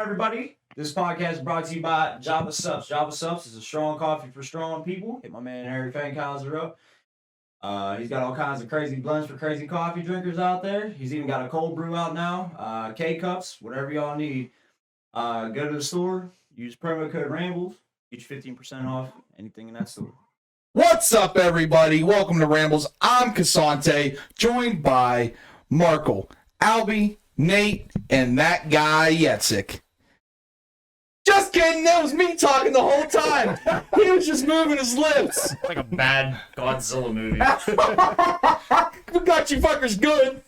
everybody? This podcast is brought to you by Java Subs. Java Subs is a strong coffee for strong people. Hit my man Harry Fankhauser up. He's got all kinds of crazy blends for crazy coffee drinkers out there. He's even got a cold brew out now. K-Cups, whatever y'all need. Go to the store, use promo code RAMBLES, get you 15% off anything in that store. What's up, everybody? Welcome to Rambles. I'm Cassante, joined by Markle, Albie, Nate, and that guy Yetzik. Just kidding, that was me talking the whole time. He was just moving his lips. Like a bad Godzilla movie. We got you fuckers good.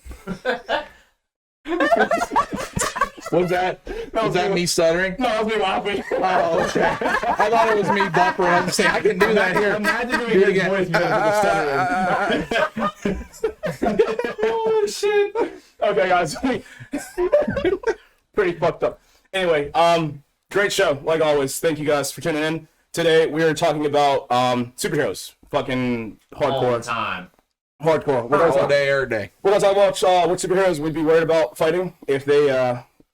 Was that me stuttering? No, that was me laughing. Oh, okay. I thought it was me buffering. I'm saying I can do that here. Imagine doing Do it his again. voice stuttering. Oh shit. Okay, guys. Pretty fucked up. Anyway, great show, like always. Thank you guys for tuning in. Today we are talking about superheroes. Fucking hardcore. All the time. Hardcore. All day, every day. We're gonna talk about what superheroes we'd be worried about fighting if they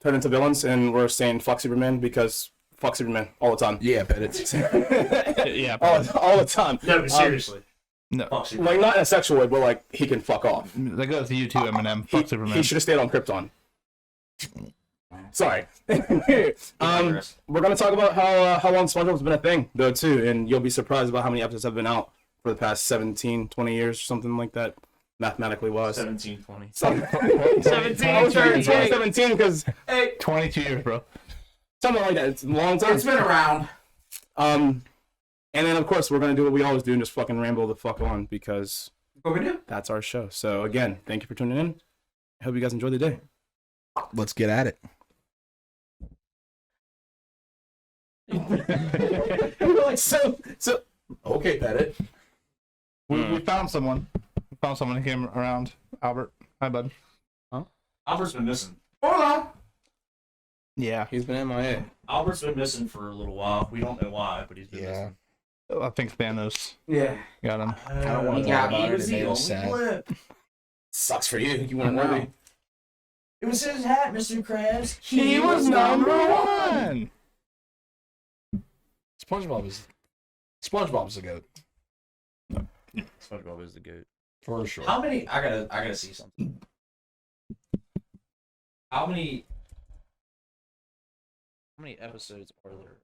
turn into villains, and we're saying fuck Superman because fuck Superman all the time. Yeah, bet it's. Yeah, all the time. No, but seriously. no. Fuck Superman. Like, not in a sexual way, but like, he can fuck off. That goes to you too, Eminem. Fuck Superman. He should have stayed on Krypton. Sorry. We're gonna talk about how long SpongeBob's been a thing, though, too, and you'll be surprised about how many episodes have been out for the past 17, 20 years, or something like that. Mathematically was 17, 20. 17, because 22 years, bro. something like that. It's a long time. It's been around. And then of course we're gonna do what we always do and just fucking ramble the fuck on because What we do? that's our show. So again, thank you for tuning in. I hope you guys enjoy the day. Let's get at it. Like so. Okay, bet it. We found someone. We found someone who came around. Albert. Hi, bud. Albert's been missing. Yeah. He's been MIA. Albert's been missing for a little while. We don't know why, but he's been missing. I think Thanos Yeah. got him. I don't want to talk about it. It made us sad. Sucks for you. You weren't worthy. It was his hat, Mr. Krabs. He was number one! SpongeBob is the goat SpongeBob is the goat. for sure. How many? I gotta see something. How many episodes are there?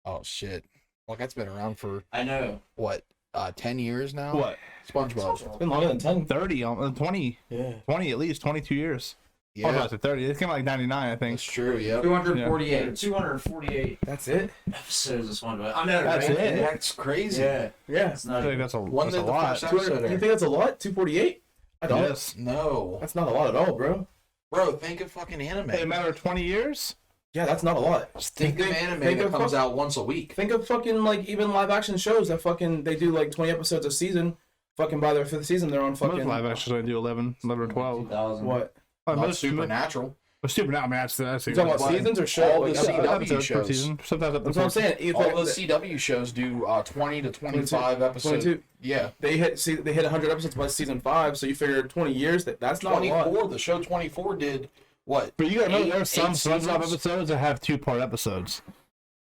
Oh shit! Well, that's been around for I know. what? 10 years now. What? SpongeBob. It's been longer than 10. 30, 20. Yeah. 20 at least, 22 years. Yeah, Oh, that's 30. It came out like 99, I think. that's true. Yep. 248. 248 That's it. episodes of SpongeBob. I know. That's right? it. That's crazy. Yeah. Yeah. It's I not. think that's a, When that's did a the lot. first episode You air? think that's a lot? 248? I don't. Yes. No, That's not a lot at all, bro. bro. Think of fucking anime. In a matter of 20 years? Yeah, that's not a lot. Just think of anime think that of comes fuck- out once a week. Think of fucking like even live action shows that fucking they do like 20 episodes a season. Fucking by their 5th season, they're on Most fucking live actions I do 11 or 12. 2000. what? Oh, Not most Supernatural. Supernatural, man, that's You talking about What? seasons or shows? All Like, the episodes? CW episodes per shows. season. Sometimes up to That's what I'm saying. It's All like the CW shows do 20 to 25 episodes. 22. Yeah. They hit 100 episodes by season 5, so you figure 20 years. That's not a lot. 24. The show 24 did what? But you gotta know Eight- there's some eight SpongeBob seasons? episodes that have 2-part episodes.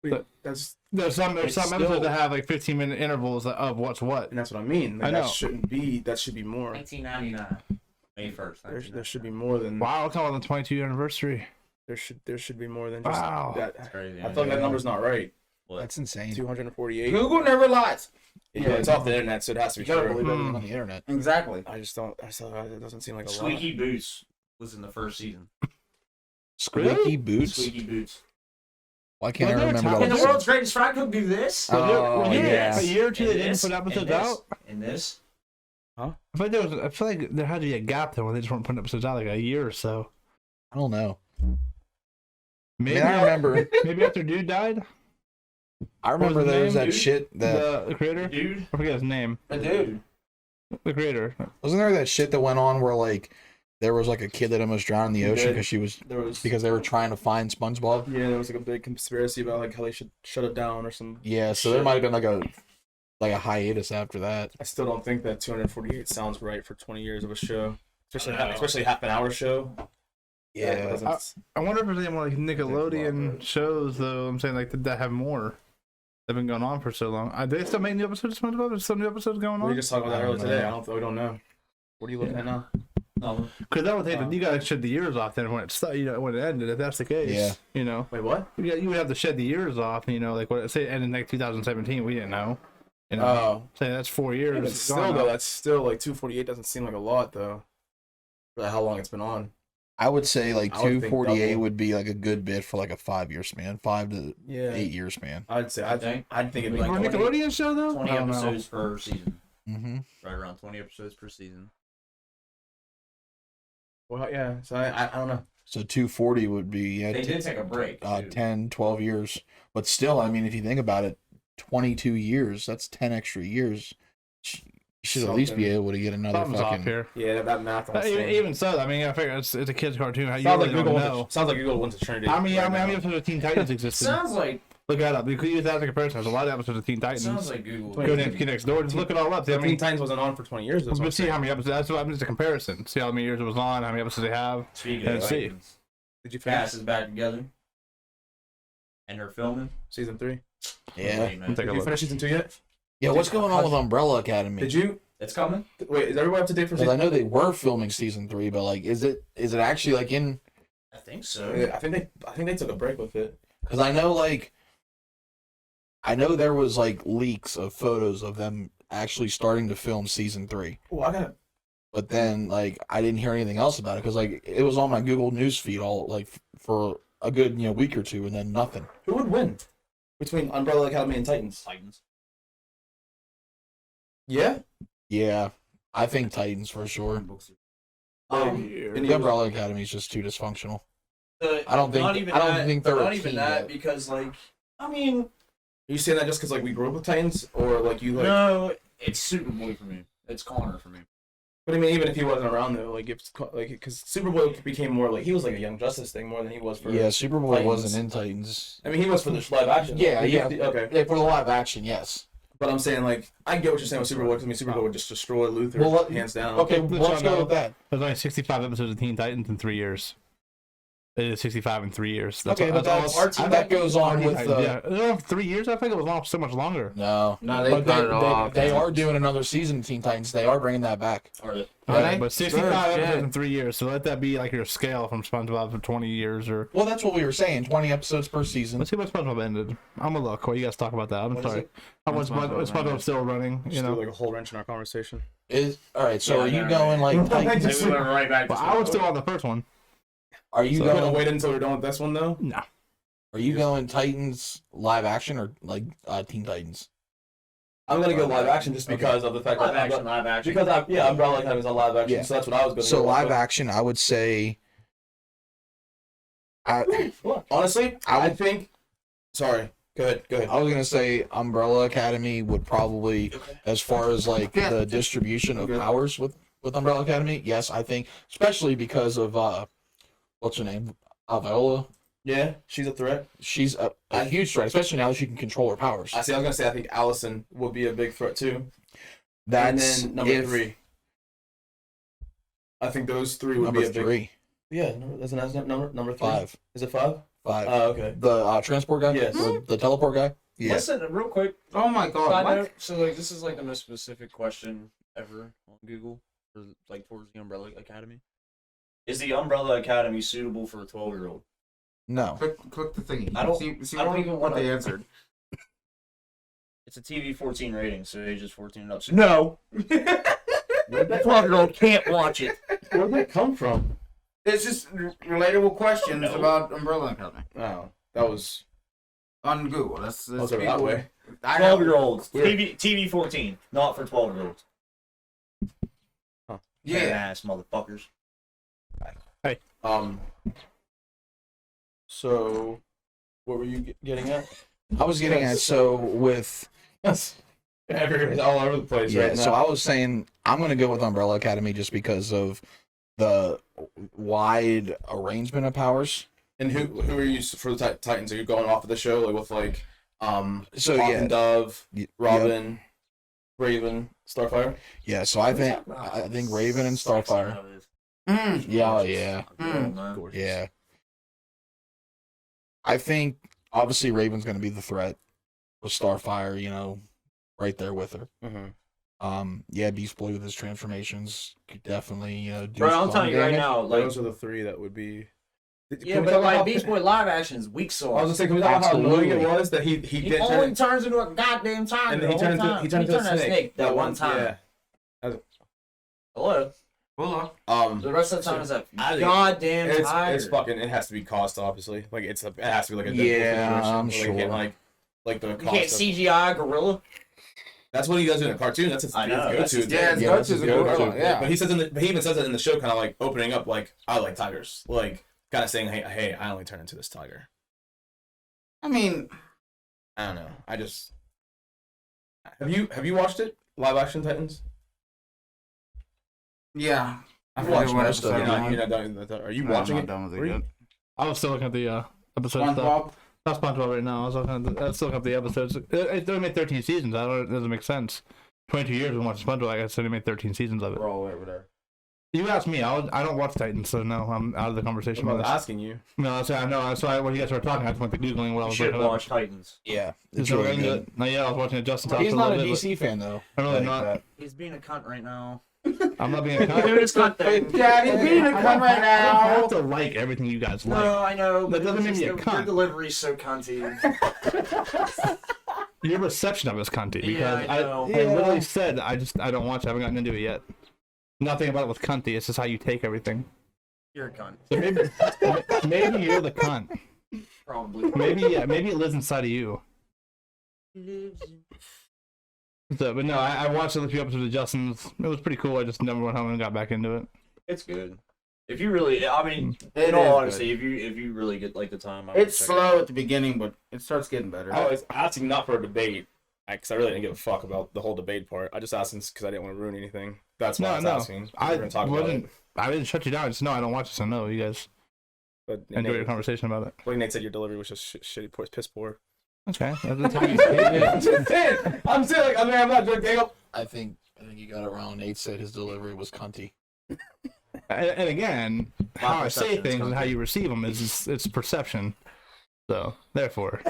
Wait, that's There's some It's episodes still- that have like 15-minute intervals of what's what. and that's what I mean. Like, I know. That shouldn't be. That should be more. 1999. May 1st. There should be more than. Wow, we're coming on the 22 anniversary. There should be more than just Wow. that. That's crazy. I feel like that number's not right. That's insane. 248. Google never lies. Yeah, it's off the internet, so it has to You be gotta true. believe everything on the internet. Exactly. I just don't. It doesn't seem like a lot. Squeaky Boots was in the first season. Squeaky boots. Squeaky Boots. Why can't Was I there a remember time- that? And the world's greatest fry cook do this. Oh, yeah. A year or two And they didn't this, put and episodes this, out. And this. I feel like there had to be a gap there when they just weren't putting episodes out like a year or so. I don't know. Maybe I remember. maybe after Dude died, I remember What was his there was name, that dude? shit that the creator. Dude. I forget his name. A dude. The creator. wasn't there that shit that went on where like there was like a kid that almost drowned in the ocean did. because they were trying to find SpongeBob. Yeah, there was like a big conspiracy about like how they should shut it down or some. Yeah, so there might have been like a hiatus after that. I still don't think that 248 sounds right for 20 years of a show, I know. especially half an hour show. Yeah. I wonder if there's any more like Nickelodeon shows though. I'm saying like that have more. They've been going on for so long. Do they still make new episodes of SpongeBob? There's some new episodes going on. We just talked about that earlier today. know. We don't know. What are you looking at now? Because that would take you gotta shed the years off then when when it ended. If that's the case, Yeah. You know, Wait, what? you would have to shed the years off. You know, like what say it ended like 2017. We didn't know. You know, Oh. saying that's 4 years. Even It's still gone though, now. that's still like 248 doesn't seem like a lot though. For how long it's been on. I would say like I would think 248 double. would be like a good bit for like a 5 year span, 5 to Yeah. 8 year span. I'd say I'd think it'd be For a like 20. Nickelodeon show though. 20 I don't know. episodes per season. Mm-hmm. Right around 20 episodes per season. Well, yeah. So I don't know. So 240 would be They did take a break. too. 10, 12 years. But still, I mean, if you think about it, 22 years, that's 10 extra years. You should at least be Something. able to get another Something's off fucking. here. Yeah, that math. Even so, I mean, I figure it's a kids' cartoon. How you Sounds really like don't Google. know? Sounds like Google went to Trinity. How many right now. episodes of Teen Titans existed? Sounds like Look that up. You could use that as a comparison. There's a lot of episodes of Teen Titans. sounds like Google. Go next door. Just look it all up. I Teen mean, Titans wasn't on for 20 years. That's what I'm let's see saying. how many episodes. That's what I'm just a comparison. See how many years it was on. How many episodes they have. Speaking Yeah, of see. Titans, Did you finish Cass is back together, and they're filming. season 3? Yeah. Wait, man. Take Did a you look. finish season 2 yet? Yeah, what's going on with Umbrella Academy? Did you? It's coming. Wait, is everyone up to date for Because I season? know they were filming season 3, but like, is it actually like in? I think so. Yeah, I think they took a break with it. Because I know there was like leaks of photos of them actually starting to film season 3. Oh, I got. But then like I didn't hear anything else about it because like it was on my Google News feed all like for a good week or two and then nothing. Who would win between Umbrella Academy and Titans? Titans. Yeah. Yeah, I think Titans for sure. And The you- Umbrella Academy is just too dysfunctional. I don't think- I don't think they're a not even team that yet. because like I mean Are you saying that just because like we grew up with Titans, or like you like? no, it's Superboy for me. It's Connor for me. But I mean, even if he wasn't around though, like if because Superboy became more like he was like a Young Justice thing more than he was for. Yeah, Superboy Titans. wasn't in Titans. I mean, he was for the live action. Yeah, Like, yeah. Okay. Yeah, for the live action, yes. But I'm saying like I get what you're saying with Superboy because I mean Superboy would just destroy Luther Well, hands down. Okay, Let's let's go go with that. There's only 65 episodes of Teen Titans in 3 years. It is 65 in 3 years. Okay, but all- that's, our team that goes on with yeah, it was on for 3 years. I think it was on for so much longer. No, No, they but cut it off. they are doing another season of Teen Titans. They are bringing that back. Or the, Yeah, they? but 65 Sure, episodes yeah. in 3 years. So let that be like your scale from SpongeBob for 20 years. Or Well, that's what we were saying. 20 episodes per season. let's see what SpongeBob ended. I'm gonna look. While you guys talk about that. I'm What is sorry. it? How much SpongeBob SpongeBob ended? still running? You Just know. threw, like a whole wrench in our conversation. Is all right. So Yeah, are you yeah, going like Titans? we went right back. But I was still on the first one. Are you So we're gonna going? wait until we're done with this one though. No. Are you going Titans live action or like Teen Titans? I'm gonna go live action just because of the fact Live that action, live action. because Umbrella Academy is on live action, Yeah. so that's what I was gonna. So go with. live action, I would say. Honestly, I I would- think. Sorry. Go ahead. Go ahead. I was gonna say Umbrella Academy would probably, as far as like the distribution of powers with Umbrella Academy. Yes, I think, especially because of what's her name, Viola. Yeah, she's a threat. She's a huge threat, especially now that she can control her powers. I was gonna say I think Allison would be a big threat too. That's and then number if- 3. I think those 3 would Number be a big. 3, Yeah, that's number 3. 5, Is it 5? 5. Oh, okay. The transport guy, Yes. the teleport guy. Yeah. Listen, real quick. Oh my god, Side what? note, so like this is like the most specific question ever on Google for like towards the Umbrella Academy. Is the Umbrella Academy suitable for a 12-year-old? No. Click the thingy. I don't- See I don't what, even what wanna- they answered. It's a TV 14 rating, so ages 14 and up. So no, that 12-year-old can't watch it. Where'd that come from? It's just relatable questions about Umbrella Academy Oh, that was. on Google. That's Was it that way? I know. 12-year-olds. Weird. TV 14, not for 12-year-olds. Yeah. Ass motherfuckers. So, what were you getting at? I was getting at so with Yes. Everybody's all over the place yeah. right now. So I was saying I'm gonna go with Umbrella Academy just because of the wide arrangement of powers. And who are you for the Titans? Are you going off of the show like with like So Hawk yeah, and Dove, y- Robin, Raven, Starfire? yeah. So I think Raven and Starfire. Yeah, oh, yeah. Yeah. I think obviously Raven's going to be the threat with Starfire, you know, right there with her. Yeah, Beast Boy with his transformations could definitely do Bro, I'm some telling you right damage. now, like, Those are the three that would be. yeah, but like Beast Boy live action is weak sauce. I was just saying, can we talk about how annoying it was that he He did only turns into a goddamn tiger. and the he whole turned into time. he turned into a snake that one time. Yeah. Hello. Hold on. The rest of the time is a I think goddamn tiger. It's fucking. It has to be cost, obviously. Like it has to be like a Deadpool Yeah, situation. I'm Like, sure. you can't, like the You cost. can't of, CGI a gorilla. That's what he does in a cartoon. That's his I know, go-to. that's his Yeah, Yeah, it's that's a a go-to. gorilla. Yeah. But he says he even says it in the show, kind of like opening up, like I like tigers, like kind of saying, hey, I only turn into this tiger. I mean, I don't know. I just have you watched it? Live action Titans? yeah. I I've forget watched what most of episode it. I'm on. You're not done with that. Are you No, watching I'm it? not done with Are it you- yet. I was still looking at the episode stuff. SpongeBob. Not SpongeBob right now. I was still looking at the episodes. They only made 13 seasons. It doesn't make sense. 22 years we watched SpongeBob. Like I said, they made 13 seasons of it. We're all over there. You asked me. I don't watch Titans, so no, I'm out of the conversation I'm about this. asking you. No, that's I know. That's why when you guys were talking, I just went to googling what I You was should looking watch Titans. Yeah, It's it's really really good. good. No, yeah, I was watching it. Justin talked He's for not a little bit, DC fan though. I'm really Like not. that. He's being a cunt right now. but I'm not being a Doing cunt. his cunt thing. Daddy, being a cunt right I don't now. have to like everything you guys like. No, I know. That but doesn't it's make me a just cunt. Your delivery's so cunty. Your reception of it is cunty because Yeah, I know. I literally said I don't watch it. I haven't gotten into it yet. Nothing about it was cunty. It's just how you take everything. You're a cunt. So maybe you're the cunt. Probably. Maybe it lives inside of you. So, but no, I watched a few episodes of Justin's. It was pretty cool. I just never went home and got back into it. It's good. If you really, I mean, It in all is honesty, if you really get like the time, I would It's check it slow out. at the beginning, but it starts getting better. I was asking not for a debate, because I really didn't give a fuck about the whole debate part. I just asked because I didn't want to ruin anything. That's why I was asking. I We're gonna talk about wasn't. it. I didn't shut you down. Just no, I don't watch it. So no, you guys But enjoy your conversation about it. like Nate said, your delivery was just shitty, piss poor. Okay, that's how you say it. I'm saying, like, I mean, I'm not joking. I think you got it wrong. Nate said his delivery was cunty. And again, how I say perception is things and how cunty. you receive them is it's perception. So therefore,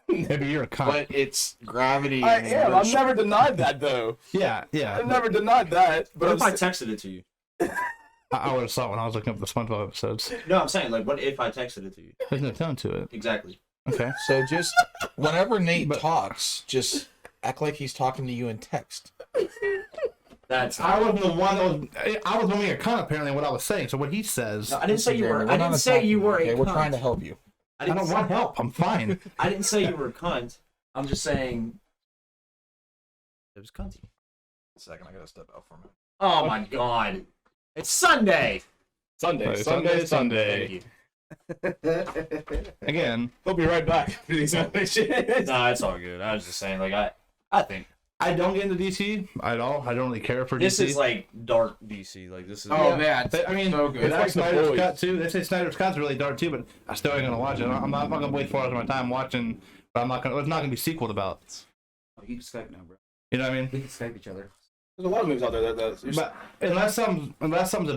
maybe you're a cunt. But it's gravity. I and am. I've never denied that, though. Yeah. I've never denied that. What But if I texted it to you? I would have saw it when I was looking up the SpongeBob episodes. No, I'm saying like, what if I texted it to you? There's no tone to it. Exactly. Okay. So just whenever Nate But- talks, just act like he's talking to you in text. That's. I wasn't the one that was. I was being a cunt apparently. What I was saying. So what he says, No, I didn't say you were. We're I not didn't say you attacking were a okay? cunt. We're trying to help you. I I didn't don't say, want help. I'm fine. I didn't say you were a cunt. I'm just saying. It was cunty. Second, I gotta step out for a minute. Oh my god! It's Sunday. Sunday. Thank you. Again, We'll be right back. These shit. Nah, it's all good. I was just saying, like, I think I don't get into DC at all. I don't really care for this DC. is like dark DC. Like this is. Oh man, I mean, so good. it's like It's like The Snyder's Boys. Cut too. They say Snyder's Cut's really dark too, but I still ain't gonna watch it. I'm not gonna waste 4 hours of my time watching. But I'm not gonna. It's not gonna be sequeled about. Oh, you can Skype now, bro. You know what I mean? We can Skype each other. There's a lot of movies out there that But unless something's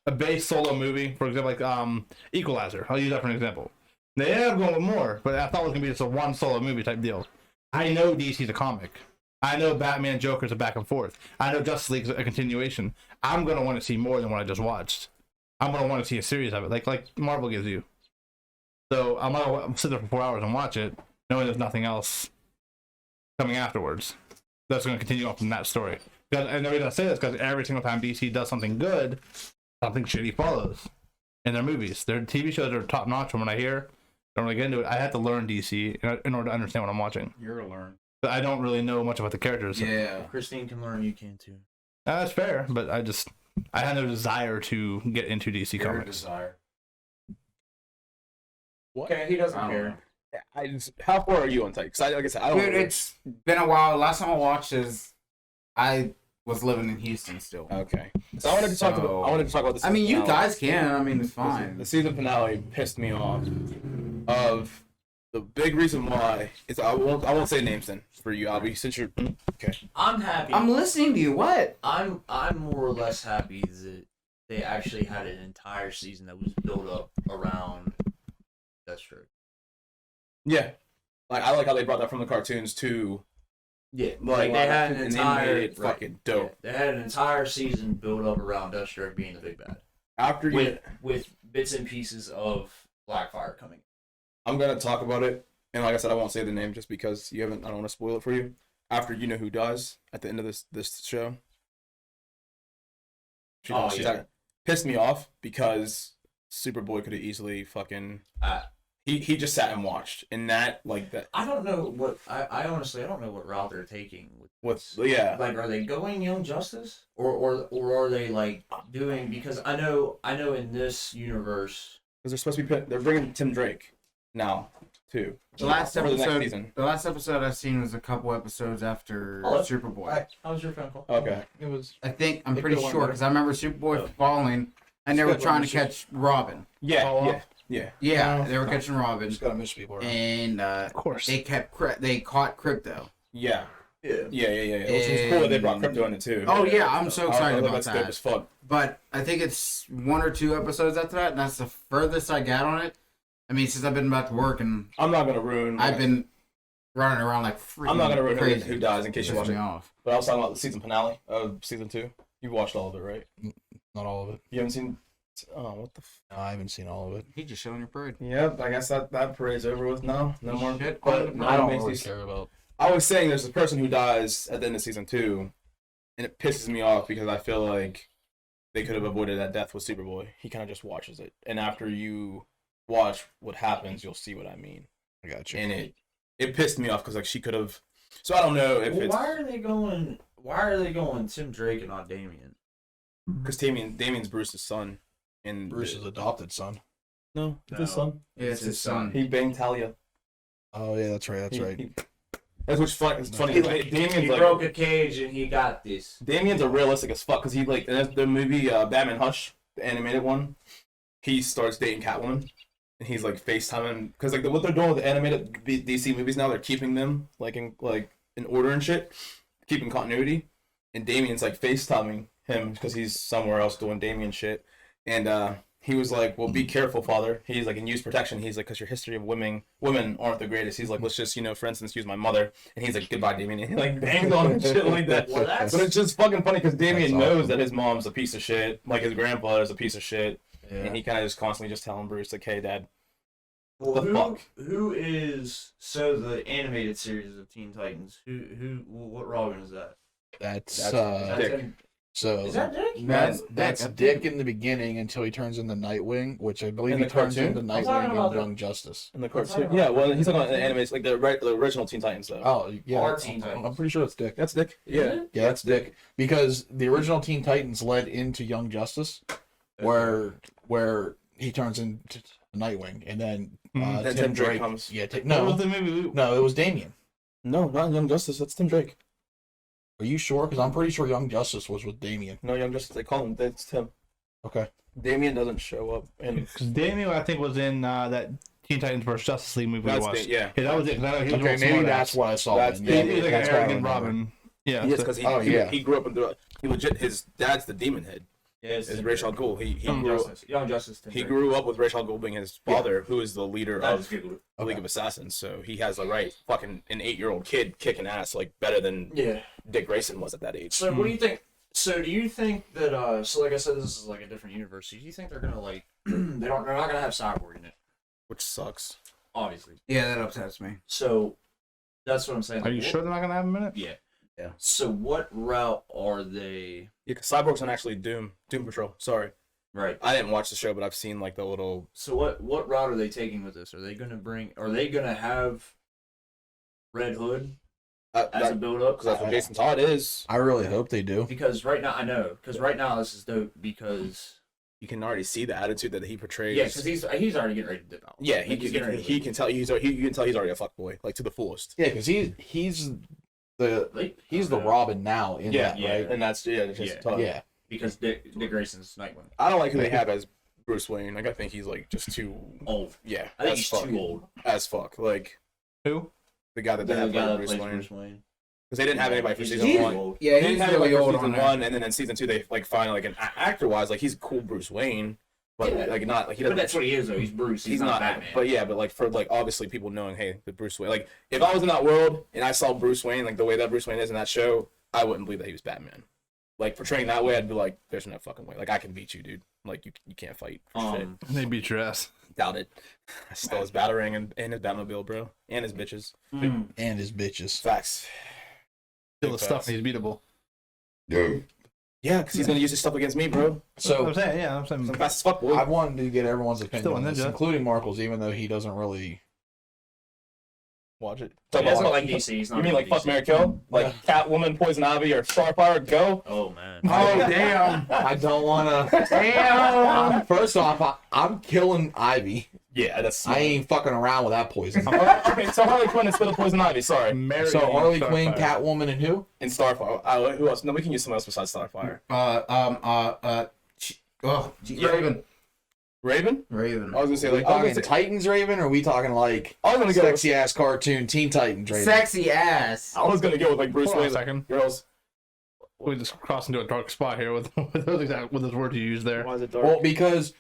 a base solo movie, for example, like Equalizer. I'll use that for an example. They ended up going with more, but I thought it was gonna be just a one solo movie type deal. I know DC's a comic. I know Batman Joker's a back and forth. I know Justice League's a continuation. I'm gonna want to see more than what I just watched. I'm gonna want to see a series of it, like Marvel gives you. So I'm gonna sit there for 4 hours and watch it, knowing there's nothing else coming afterwards that's going to continue on from that story. And the reason I say this is because every single time DC does something good, something shitty follows in their movies. Their TV shows are top notch from what I hear. Don't really get into it. I have to learn DC in order to understand what I'm watching. You're gonna learn. But I don't really know much about the characters. Yeah. Christine can learn. You can too. That's fair, but I have no desire to get into DC Your comics. desire. Okay, he doesn't I don't care. know. how far are you on Titan? Because like I said, I don't. Dude, it's been a while. Last time I watched is I was living in Houston still. Okay. So I wanted to talk about. I wanted to talk about this. I mean, you guys can. I mean, it's fine. The season finale pissed me off. Of the big reason why is I won't say names then for you, Albie, since you're okay. I'm happy. I'm listening to you. What? I'm more or less happy that they actually had an entire season that was built up around Deathstroke. Yeah, like I like how they brought that from the cartoons to Yeah, like they had an and entire they made it fucking dope. Yeah, they had an entire season built up around Deathstroke being the big bad, After you, with bits and pieces of Blackfire coming. I'm gonna talk about it, and like I said, I won't say the name just because you haven't. I don't want to spoil it for you. After you know who dies at the end of this show. Pissed me off because Superboy could have easily fucking. He just sat and watched, and that like that. I don't know what I honestly I don't know what route they're taking With yeah, like are they going Young Justice or are they like doing because I know in this universe because they're supposed to be they're bringing Tim Drake now too. The last for the next episode, season. the last episode I've seen was a couple episodes after Superboy. How was your phone call? Okay, It was. I'm pretty good one, sure buddy. because I remember Superboy falling, and they were trying to catch Robin. yeah. Yeah, they were catching Robin, Just gotta miss people. Around. and Of course. they caught Crypto. Yeah. Yeah. Which was cool that they brought crypto in it too. Oh yeah, I'm so excited about That's dope that. as fuck. But I think it's 1 or 2 episodes after that, and that's the furthest I got on it. I mean, since I've been back to work and I'm not gonna ruin. I've been running around like freaking I'm not gonna ruin crazy. who dies in case you Pisses watch me it. off. But I was talking about the season finale of season 2. You've watched all of it, right? Not all of it. You haven't seen. Oh, what the. No, I haven't seen all of it. He just showing your parade. Yep, I guess that parade's over with now. No more. Shit. But I don't makes really these- care about. I was saying there's a person who dies at the end of season 2, and it pisses me off because I feel like they could have avoided that death with Superboy. He kind of just watches it, and after you watch what happens, you'll see what I mean. I got you. And it pissed me off because like she could have. So I don't know if Well, it's why are they going Tim Drake and not Damian? because Damien's Bruce's son, and Bruce's adopted son. no, it's No. his son. Yeah, it's his son. He banged Talia. Oh yeah, that's right. That's right. That's what's funny. It's funny. He Damien's like broke a cage and he got this. Damien's a realistic as fuck because he like in the movie Batman Hush, the animated one. He starts dating Catwoman, and he's like FaceTiming because like what they're doing with the animated DC movies now, they're keeping them like in order and shit, keeping continuity. And Damien's like FaceTiming him because he's somewhere else doing Damien shit, and he was like, "Well, be careful, father." He's like, "And use protection." He's like, "Because your history of women aren't the greatest." He's like, "Let's just, for instance, use my mother." And he's like, "Goodbye, Damien." And he like bangs on and shit like that. Well, that's- But it's just fucking funny because Damien That's knows awesome. that his mom's a piece of shit, like his grandfather's a piece of shit, Yeah. and he kind of just constantly just telling Bruce like, "Hey, Dad." Well, The fuck? who is the animated series of Teen Titans? What Robin is that? That's That's That's Dick. him. so. Is that Dick? That's Dick in the beginning until he turns into Nightwing, which I believe In he the turns cartoon? into I'm talking Nightwing about and the- Young Justice. In the What's cartoon, that? yeah. Well, he's talking about the animated, like the original Teen Titans though. Oh yeah, Or that's- Teen Titans. I'm pretty sure it's Dick. That's Dick. Yeah. Yeah, that's Dick because the original Teen Titans led into Young Justice, where he turns into Nightwing, and then Then Tim Drake comes. Yeah, What No, was the movie. no, it was Damien. No, not Young Justice. That's Tim Drake. Are you sure? Because I'm pretty sure Young Justice was with Damien. No, Young Justice. They call him. That's Tim. Okay. Damien doesn't show up, and Mm-hmm. Damien, I think, was in that Teen Titans vs. Justice League movie. that's Was. yeah. Yeah, that was it. 'Cause I know he was Okay, real maybe smart that's ass. what I saw. That's then. Damien. He's like an that's what I arrogant remember. Robin. Yeah. Yes, so- because Oh, he grew up in he legit his dad's the demon head. Yes, Is Ra's al Ghul. He Young grew up, Justice. Young Justice. Tim he Drake. grew up with Ra's al Ghul being his father, who is the leader I of just Googled it. the League of Assassins. So he has fucking an 8-year-old kid kicking ass like better than Yeah. Dick Grayson was at that age. So what do you think? So do you think that? So like I said, this is like a different universe. Do you think they're gonna like? They're not gonna have Cyborg in it, Which sucks. obviously. Yeah, that upsets me. So that's what I'm saying. Are you Like, sure they're not gonna have him in it? Yeah. Yeah. So what route are they? Yeah, because Cyborg's not actually Doom Patrol. Sorry, Right. I didn't watch the show, but I've seen like the little. So what route are they taking with this? Are they gonna have Red Hood as a build up? Because that's what Jason Todd is. I really hope they do. Because right now I know. Because right now this is dope. Because You can already see the attitude that he portrays. yeah, because he's already getting ready to dip out. Yeah, Like, he's getting ready to he leave. can tell you can tell he's already a fuckboy, like to the fullest. Yeah, because he's the Like, he's the okay. Robin now in that, yeah. right? And that's Jason Yeah. Todd. Yeah. Because Dick Grayson's Nightwing. I don't like who they have as Bruce Wayne. Like I think he's like just too Old. yeah. I think as he's fuck. too old. As fuck. Like Who? the guy that they The have guy like that Bruce plays Wayne. Bruce Wayne. because they didn't have anybody for He's season really one. old. Yeah, They didn't he's have really anybody for old season on there. one, and then in season 2 they like finally like actor wise like he's a cool Bruce Wayne, but Yeah. like not like he But doesn't. that's what he is though. He's Bruce. He's not Batman. But yeah, but like for like obviously people knowing, hey, the Bruce Wayne. Like if I was in that world and I saw Bruce Wayne like the way that Bruce Wayne is in that show, I wouldn't believe that he was Batman. Like portraying that way, I'd be like, there's no fucking way. Like I can beat you, dude. Like you can't fight. For shit. They beat your ass. Doubt it. I stole his batarang and his Batmobile, bro, and his bitches. Mm. And his bitches. Facts. Kill the Big stuff facts. and he's beatable. Yeah, because he's gonna use his stuff against me, bro. So I'm saying, yeah, I'm saying. I'm fast as fuck, boy. I wanted to get everyone's opinion Still a on this, ninja. including Markle's, even though he doesn't really. Watch it. Yeah, it's not like like DC. He's not you mean like DC. fuck, Mary, kill? Like Catwoman, Poison Ivy, or Starfire? Go. Oh man. Oh damn! I don't want to. Damn. First off, I'm killing Ivy. Yeah, that's. I ain't fucking around with that poison. Okay, so Harley Quinn instead of Poison Ivy. Sorry. Mary So Harley Quinn, Starfire. Catwoman, and who? And Starfire. Who else? No, we can use someone else besides Starfire. Raven. Raven. Raven. I was gonna say Are we like. I talking was gonna say, Titans Raven, or are we talking like I was gonna go. sexy ass cartoon Teen Titans Raven? Sexy ass. I was gonna go with like Bruce Hold on a Wayne. Like, second. girls. We just crossed into a dark spot here with those words you used there. Why is it dark? Well, because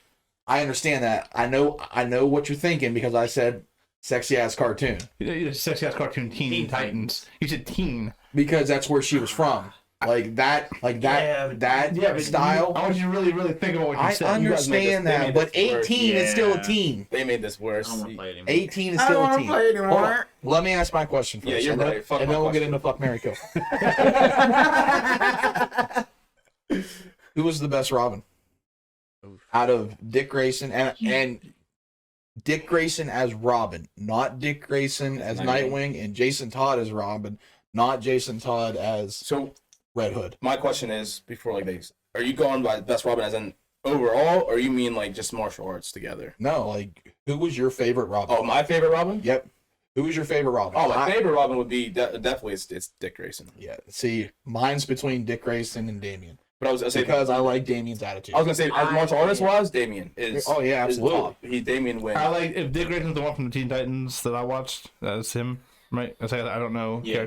I understand that. I know what you're thinking because I said sexy ass cartoon You just sexy ass cartoon Teen Titans. You said teen. because that's where she was from. Like that style. I want you to really, really think about what you I said. understand they that, made but this worse. 18 is still a Yeah. teen. They made this worse. I don't want to play it anymore. 18 is I don't still a want to teen. play Hold on. anymore. Let me ask my question first. Yeah, you're and then- right. Fuck and my then we'll get question. into fuck, Mary, kill. Who was the best Robin? Out of Dick Grayson and Dick Grayson as Robin, not Dick Grayson as Nightwing, and Jason Todd as Robin, not Jason Todd as So Red Hood. my question is, before like these, are you going by best Robin as in overall, or you mean like just martial arts together? No, like who was your favorite Robin? Oh, my favorite Robin? Yep. Who was your favorite Robin? Oh, my favorite Robin would be definitely it's Dick Grayson. Yeah. See, mine's between Dick Grayson and Damien But I was gonna say because I like Damien's attitude. I was gonna say as martial artist wise, Damien is. Oh, yeah, is absolutely. top. Damien wins. I like if Dick Grayson's the one from the Teen Titans that I watched. That's him, right? I don't know. Yeah.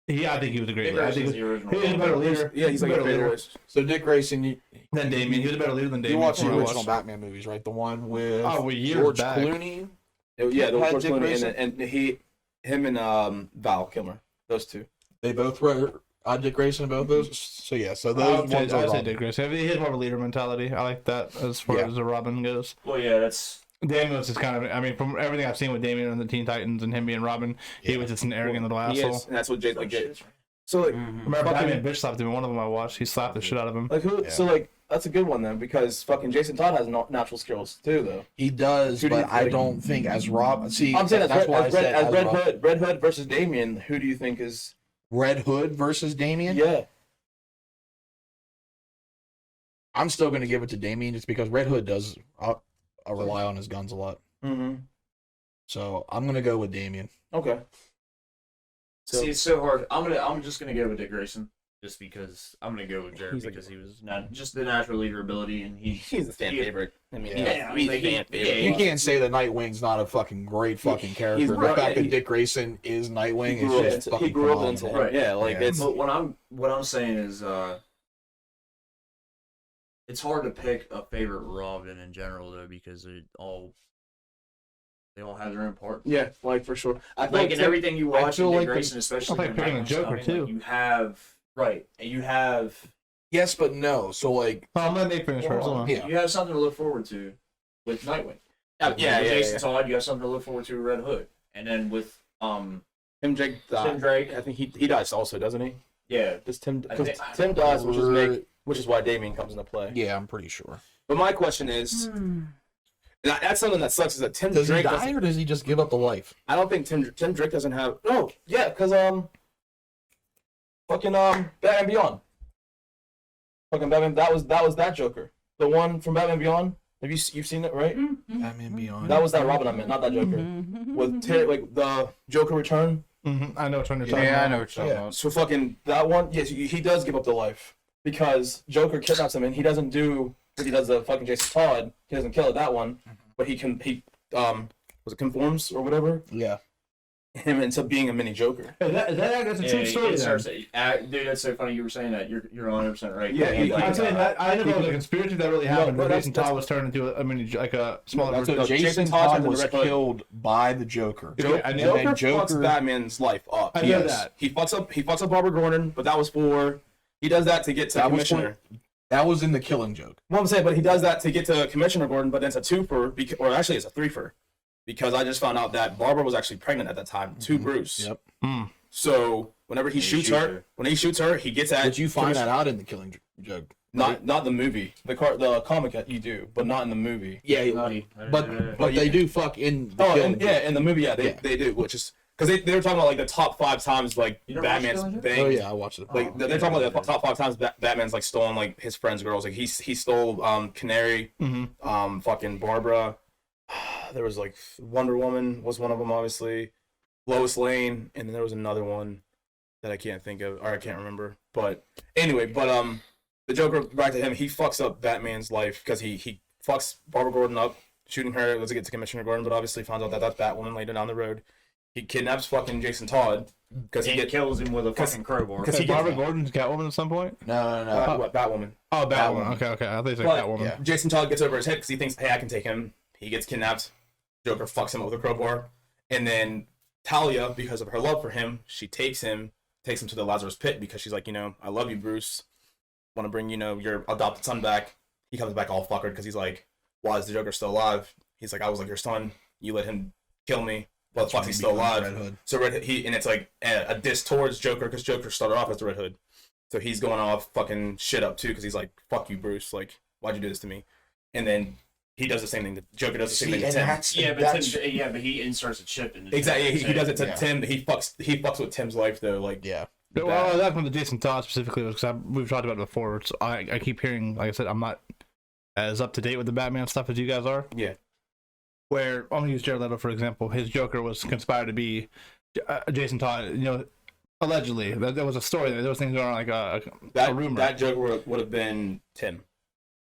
I think he was a great Dick leader. I think Grayson's the original. he was a better leader. Yeah, he's like a a better favorite leader voice. So Dick Grayson, you than Damien. He was a better leader than Damien. watched the from what I original watched. Batman movies, right? The one with Years George back. Clooney. Yeah, the Had George Dick Clooney Grayson? and him and Val Kilmer, those two. They both were Dick Grayson in both those. So yeah, so those ones are I'd say Robin. Dick Grayson. He has more of a leader mentality. I like that as far Yeah. as the Robin goes. Well, yeah, that's Damien was just kind of, I mean, from everything I've seen with Damien and the Teen Titans and him being Robin, he was just an arrogant little He asshole. is, and that's what Jay like. Jay. So like, Remember fucking- Batman bitch slapped him in one of them I watched. He slapped the shit out of him. like who? Yeah. So like, that's a good one then, because fucking Jason Todd has natural skills too, though. He does, Who do you but I think? don't think as Rob. See, I'm saying that's why I as said as Red Rob- Hood, Red Hood versus Damien. Who do you think is? Red Hood versus Damien. Yeah, I'm still going to give it to Damien just because Red Hood does rely on his guns a lot. Mm-hmm. So I'm going to go with Damien. Okay. So see, it's so hard. I'm just gonna go with Dick Grayson, just because I'm gonna go with Jared He's like- because he was just the natural leader ability, and he's a fan he- favorite. I mean, Yeah, he's like, a fan favorite. You can't say that Nightwing's not a fucking great fucking character. The right, fact yeah, that Dick Grayson is Nightwing He is grew up just into, fucking he grew up into phenomenal. him. Yeah, like Yeah. it's But what I'm saying is, it's hard to pick a favorite Robin in general though because they all have their own part. yeah, like for sure. I Like in Tim- everything you I watch, feel in Dick like the- Grayson, especially like when picking a Nightwing's Joker, coming, too. like, you have right, and you have Yes, but no. So like, Oh, I'm letting Nate finish first. Hold on. yeah. you have something to look forward to with Nightwing. yeah, With yeah, Jason yeah. Todd, you have something to look forward to with Red Hood, and then with Tim Drake. Tim Drake. I think he dies also, doesn't he? Yeah, Does Tim? I Because think- Tim dies, which is why Damien comes into play. Yeah, I'm pretty sure. But my question is, and that's something that sucks is that Tim Does he Drake. die or does he just give up the life? I don't think Tim Drake doesn't have. No, yeah, because fucking Batman Beyond. Fucking Batman. That was that Joker. The one from Batman Beyond. Have you've seen it, right? Batman Beyond. That was that Robin I meant, not that Joker. With like the Joker Return. I know which one you're talking Yeah, about. I know what you're talking about. So fucking that one. Yes, he does give up the life because Joker kidnaps him and he doesn't do what he does the fucking Jason Todd. He doesn't kill it that one, but he was it conforms or whatever. Yeah. him into being a mini Joker. That's a true story. Dude, that's so funny you were saying that. You're 100% right. Yeah, I'm saying that I didn't know the conspiracy that really happened. No, Where that's- Jason Todd was turned into a smaller So version. Jason Todd Todd was was Red Hood. killed by the Joker. Yeah, I know. And Joker then fucks Batman's life up. I know that. He fucks up Barbara Gordon, but that was for he does that to get to That was Commissioner. That was in the Killing Joke. Well, I'm saying, but he does that to get to Commissioner Gordon, but then it's a twofer, or actually it's a threefer, because I just found out that Barbara was actually pregnant at that time to Bruce. Yep. So whenever he shoots her, he gets at. Did you find that out in the Killing Joke? Not the movie, the comic you do, but not in the movie. Yeah, but they do fuck in the Oh, Killing and, yeah, in the movie, they do, which is because they were talking about like the top 5 times like You never watched Batman's Killing Joke? banged. Oh yeah, I watched it. Like they're talking about the top 5 times Batman's like stolen like his friends' girls. Like he stole Canary, fucking Barbara. There was like Wonder Woman was one of them, obviously. Lois Lane, and then there was another one that I can't think of or I can't remember. But anyway, the Joker, back to him, he fucks up Batman's life because he fucks Barbara Gordon up, shooting her. Let's get to Commissioner Gordon, but obviously finds out that that's Batwoman later down the road. He kidnaps fucking Jason Todd because he kills him with a fucking crowbar. Because he Barbara gets Gordon's Catwoman at some point. No. Batwoman. Oh, Batwoman. Batwoman. Okay. I think it's But- Catwoman. Yeah. Jason Todd gets over his head because he thinks, hey, I can take him. He gets kidnapped. Joker fucks him up with a crowbar. And then Talia, because of her love for him, she takes him to the Lazarus Pit because she's like, I love you, Bruce. Want to bring, your adopted son back. He comes back all fuckered because he's like, why is the Joker still alive? He's like, I was like your son. You let him kill me. Well, the fuck, he's still alive. Red Hood. So and it's like a diss towards Joker because Joker started off as the Red Hood. So he's going off fucking shit up too because he's like, fuck you, Bruce. Like, why'd you do this to me? And then he does the same thing. Joker does the same thing to Tim. But he inserts a chip in. Exactly. He does it to Yeah. Tim. He fucks with Tim's life though. Like, Yeah. Well, that from the Jason Todd specifically was because we've talked about it before. So I keep hearing, like I said, I'm not as up to date with the Batman stuff as you guys are. Yeah. Where I'm gonna use Jared Leto for example. His Joker was conspired to be Jason Todd. Allegedly, there was a story. There was things going on like a rumor. that Joker would have been Tim.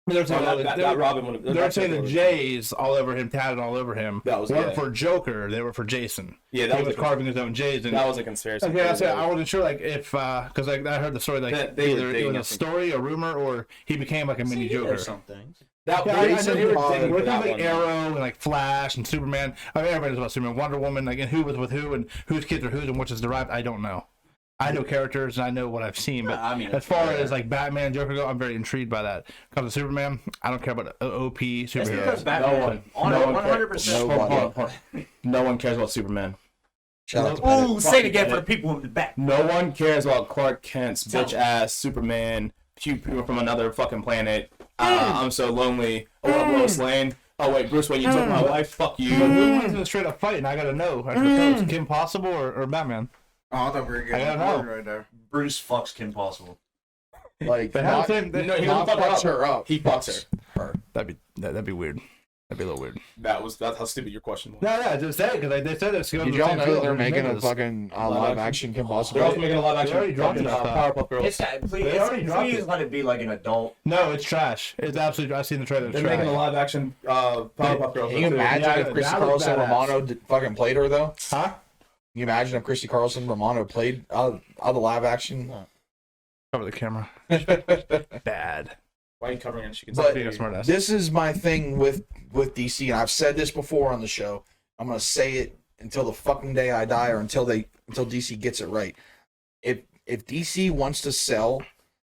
They're saying That Robin would have. they're saying the J's all over him, tatted all over him. That was- weren't yeah. for Joker. They were for Jason. Yeah, He that was carving his own J's. And that was a conspiracy. okay, I wasn't sure, like, if because I heard the story, like They were either it digging was a up- story, a rumor, or he became like a mini Joker. Something. That Yeah, I know Jason they were Todd- digging. We're talking like that Arrow and like Flash and Superman. I mean, everybody knows about Superman, Wonder Woman, like, and who was with who and whose kids are whose and which is derived. I don't know. I know characters and I know what I've seen, but I mean, as far as like Batman, Joker go, I'm very intrigued by that. Comes to Superman, I don't care about OP That's superheroes. because Batman, No one 100%. Nobody. No one cares about Superman. Shout out to Bennett. Ooh, say it again for the people in the back. No one cares about Clark Kent's Tell bitch me. ass Superman. People from another fucking planet. I'm so lonely. I want Lois Lane. Oh wait, Bruce Wayne, you took my wife. Fuck you. Who wins in a straight up fight? And I gotta know. I gotta Kim Possible or Batman? Oh, I thought we were getting I don't know. right there. Bruce fucks Kim Possible. Like, They have not, the same. No, he not doesn't fuck fucks her up. He fucks her. That'd be weird. That'd be a little weird. That's how stupid your question was. No, just say it because they said it's going Did to y'all know they're making a fucking live action Kim They're also Possible? making a live action. They already dropped fucking, it, Powerpuff Girls. Please let it be like an adult. No, it's trash. It's absolutely. I've seen the trailer. It's They're trash. making a live action Powerpuff Girls. Can you imagine Yeah, if Christy that was Carlson badass. Romano fucking played her though? Huh? Can you imagine if Christy Carlson Romano played out of the live action? Cover the camera. Bad. Why are you covering it? She can But see Being a smartass. this is my thing with DC, and I've said this before on the show. I'm gonna say it until the fucking day I die, or until DC gets it right. If DC wants to sell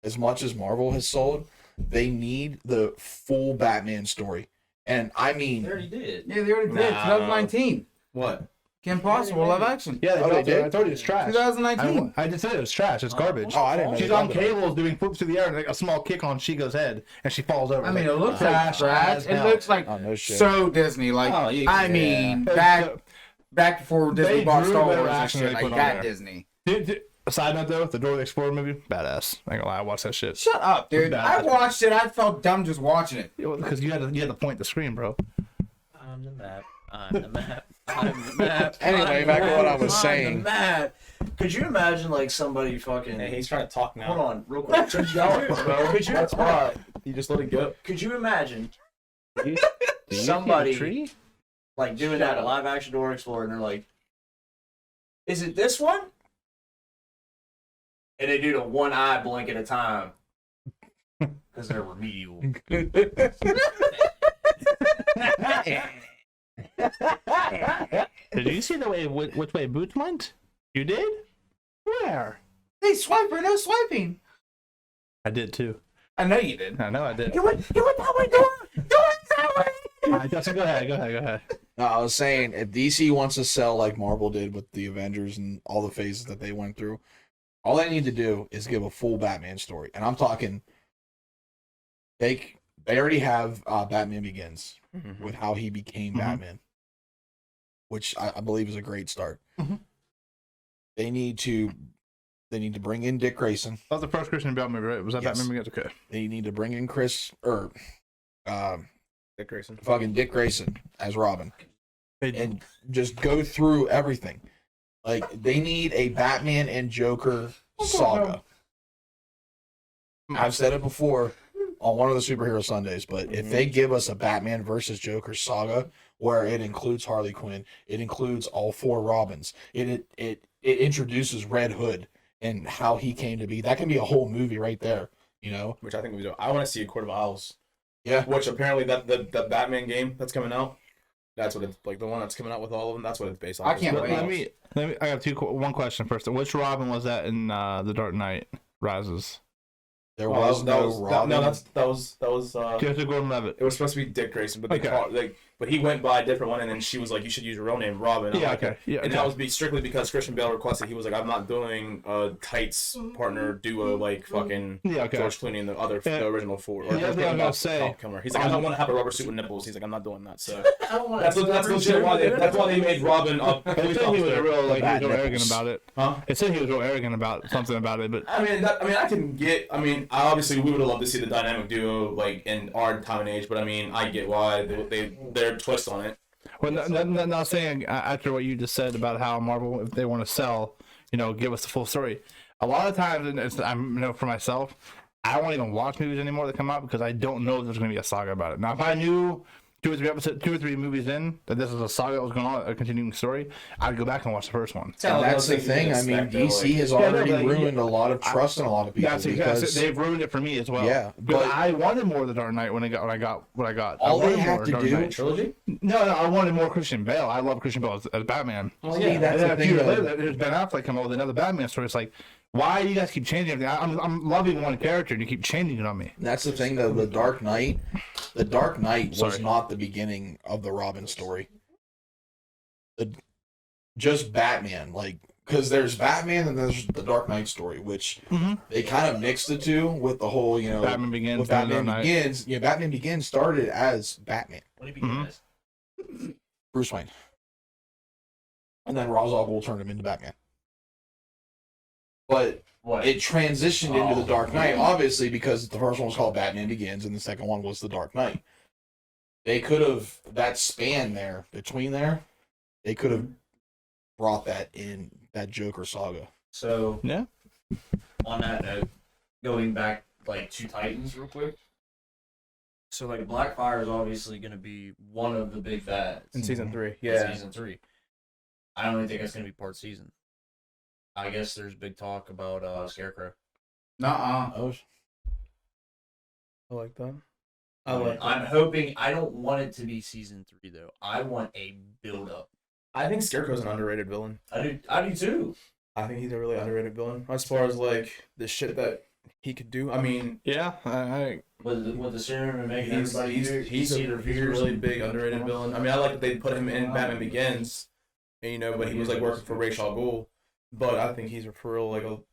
as much as Marvel has sold, they need the full Batman story. And I mean, They already did. Yeah, they already did. Nah. 2019. What? Kim Possible live action. Yeah, they Oh, dropped they it. did? I told you it's trash. 2019. I just said it was trash. It's garbage. oh, I didn't know. She's they on dropped it. cables doing flips through the air and like a small kick on Shigo's head, and she falls over. I mean, it looks like Trash trash. as It hell. looks like Oh, no shit. so Disney. Like, Oh, yeah, I yeah. mean, It's, back before Disney they bought drew Star better Wars and action shit, they like put on that there. Disney. A side note though, the Dora the Explorer movie, badass. I ain't gonna lie, I watched that shit. Shut up, dude. Bad. I watched it. I felt dumb just watching it. Because you had to point the screen, bro. I'm the map. I'm the map. I'm the map. Anyway, back to what I was saying. The map. Could you imagine like somebody fucking? Hey, he's trying to talk now. Hold on, real quick. Could you? That's why. You just let it go. Could you imagine See somebody a tree? like doing that a live action Dora Explorer and they're like, Is it this one? And they do the one eye blink at a time. Because they're remedial. Did you see the way which way Boots went? You did? Where? Hey, swiper, no swiping. I did too. I know you did. I know I did. You went that way, do it that way. Justin, go ahead. No, I was saying, if DC wants to sell like Marvel did with the Avengers and all the phases that they went through, all they need to do is give a full Batman story. And I'm talking, they already have Batman Begins with how he became Batman, which I believe is a great start. They need to bring in Dick Grayson. That was the first Christian Bale movie, right? Was that Yes. Batman Begins? Okay. They need to bring in Dick Grayson. fucking Dick Grayson as Robin. They- And just go through everything. Like, they need a Batman and Joker saga. I've said it before on one of the superhero Sundays, but if they give us a Batman versus Joker saga where it includes Harley Quinn, it includes all four Robins, it introduces Red Hood and how he came to be, that can be a whole movie right there, you know? Which I think we do. I want to see a Court of Owls. Yeah. Which apparently the Batman game that's coming out, that's what it's like, the one that's coming out with all of them. That's what it's based on. I can't wait. Let me. I have one question first. Which Robin was that in The Dark Knight Rises? There was no Robin. That was Joseph Gordon-Levitt. it was supposed to be Dick Grayson, but they Okay. but he went by a different one, and then she was like, "You should use your real name, Robin." I'm Yeah, like, okay. Yeah, and okay. that was strictly because Christian Bale requested. He was like, "I'm not doing a tights partner duo like fucking Yeah, okay. George Clooney and the original four." Yeah, that's what I was gonna say. He's like, "I don't want to have a rubber suit with nipples." He's like, "I'm not doing that." So that's legit why they made Robin a It police said he was officer. real, like, he was real Bad arrogant nipples. about it. Huh? It said he was real arrogant about something about it, but Obviously we would have loved to see the dynamic duo like in our time and age, but I mean, I get why their twist on it. well, not saying after what you just said about how Marvel, if they want to sell, give us the full story. A lot of times, and I know for myself, I won't even watch movies anymore that come out because I don't know if there's going to be a saga about it. Now, if I knew 2 or 3 movies in that this is a saga that was going on, a continuing story, I'd go back and watch the first one. And that's the thing. I mean, DC has already ruined a lot of trust in a lot of people That's because they've ruined it for me as well. Yeah, but but- I wanted more of the Dark Knight when I got what I got. All I they wanted have more to Dark do- Knight. Trilogy? No, I wanted more Christian Bale. I love Christian Bale as Batman. Well, See, yeah. that's And then the a few thing. years Though. later, there's Ben Affleck come out with another Batman story. It's like, why do you guys keep changing everything? I'm loving one character and you keep changing it on me. That's the thing, though. The Dark Knight was Sorry. not the beginning of the Robin story. Just Batman, like, because there's Batman and there's the Dark Knight story, which they kind of mixed the two with the whole, Batman Begins. with and Batman Dark Knight. Begins. Yeah, Batman Begins started as Batman, What do you begin Mhm. as? Bruce Wayne, and then Ra's al Ghul turned him into Batman. But What? it transitioned into the Dark Knight, obviously, because the first one was called Batman Begins, and the second one was the Dark Knight. They could have, that span there, between there, they could have brought that in, that Joker saga. So, Yeah. on that note, going back like to Titans real quick. So like Blackfire is obviously going to be one of the big bads In season 3. in Yeah. season 3. I don't even think that's going to be part season. I guess there's big talk about Scarecrow. Nuh-uh. Oh, I like that. I'm hoping. I don't want it to be season 3 though. I want a build up. I think Scarecrow's an underrated villain. I do too. I think he's a really underrated villain as far as like the shit that he could do. I mean, Yeah, I With the serum and making he's everybody he's a really big underrated villain. I mean, I like that they put him in Batman Begins, and, but he was like working for Ra's al Ghul. But I think he's for real like an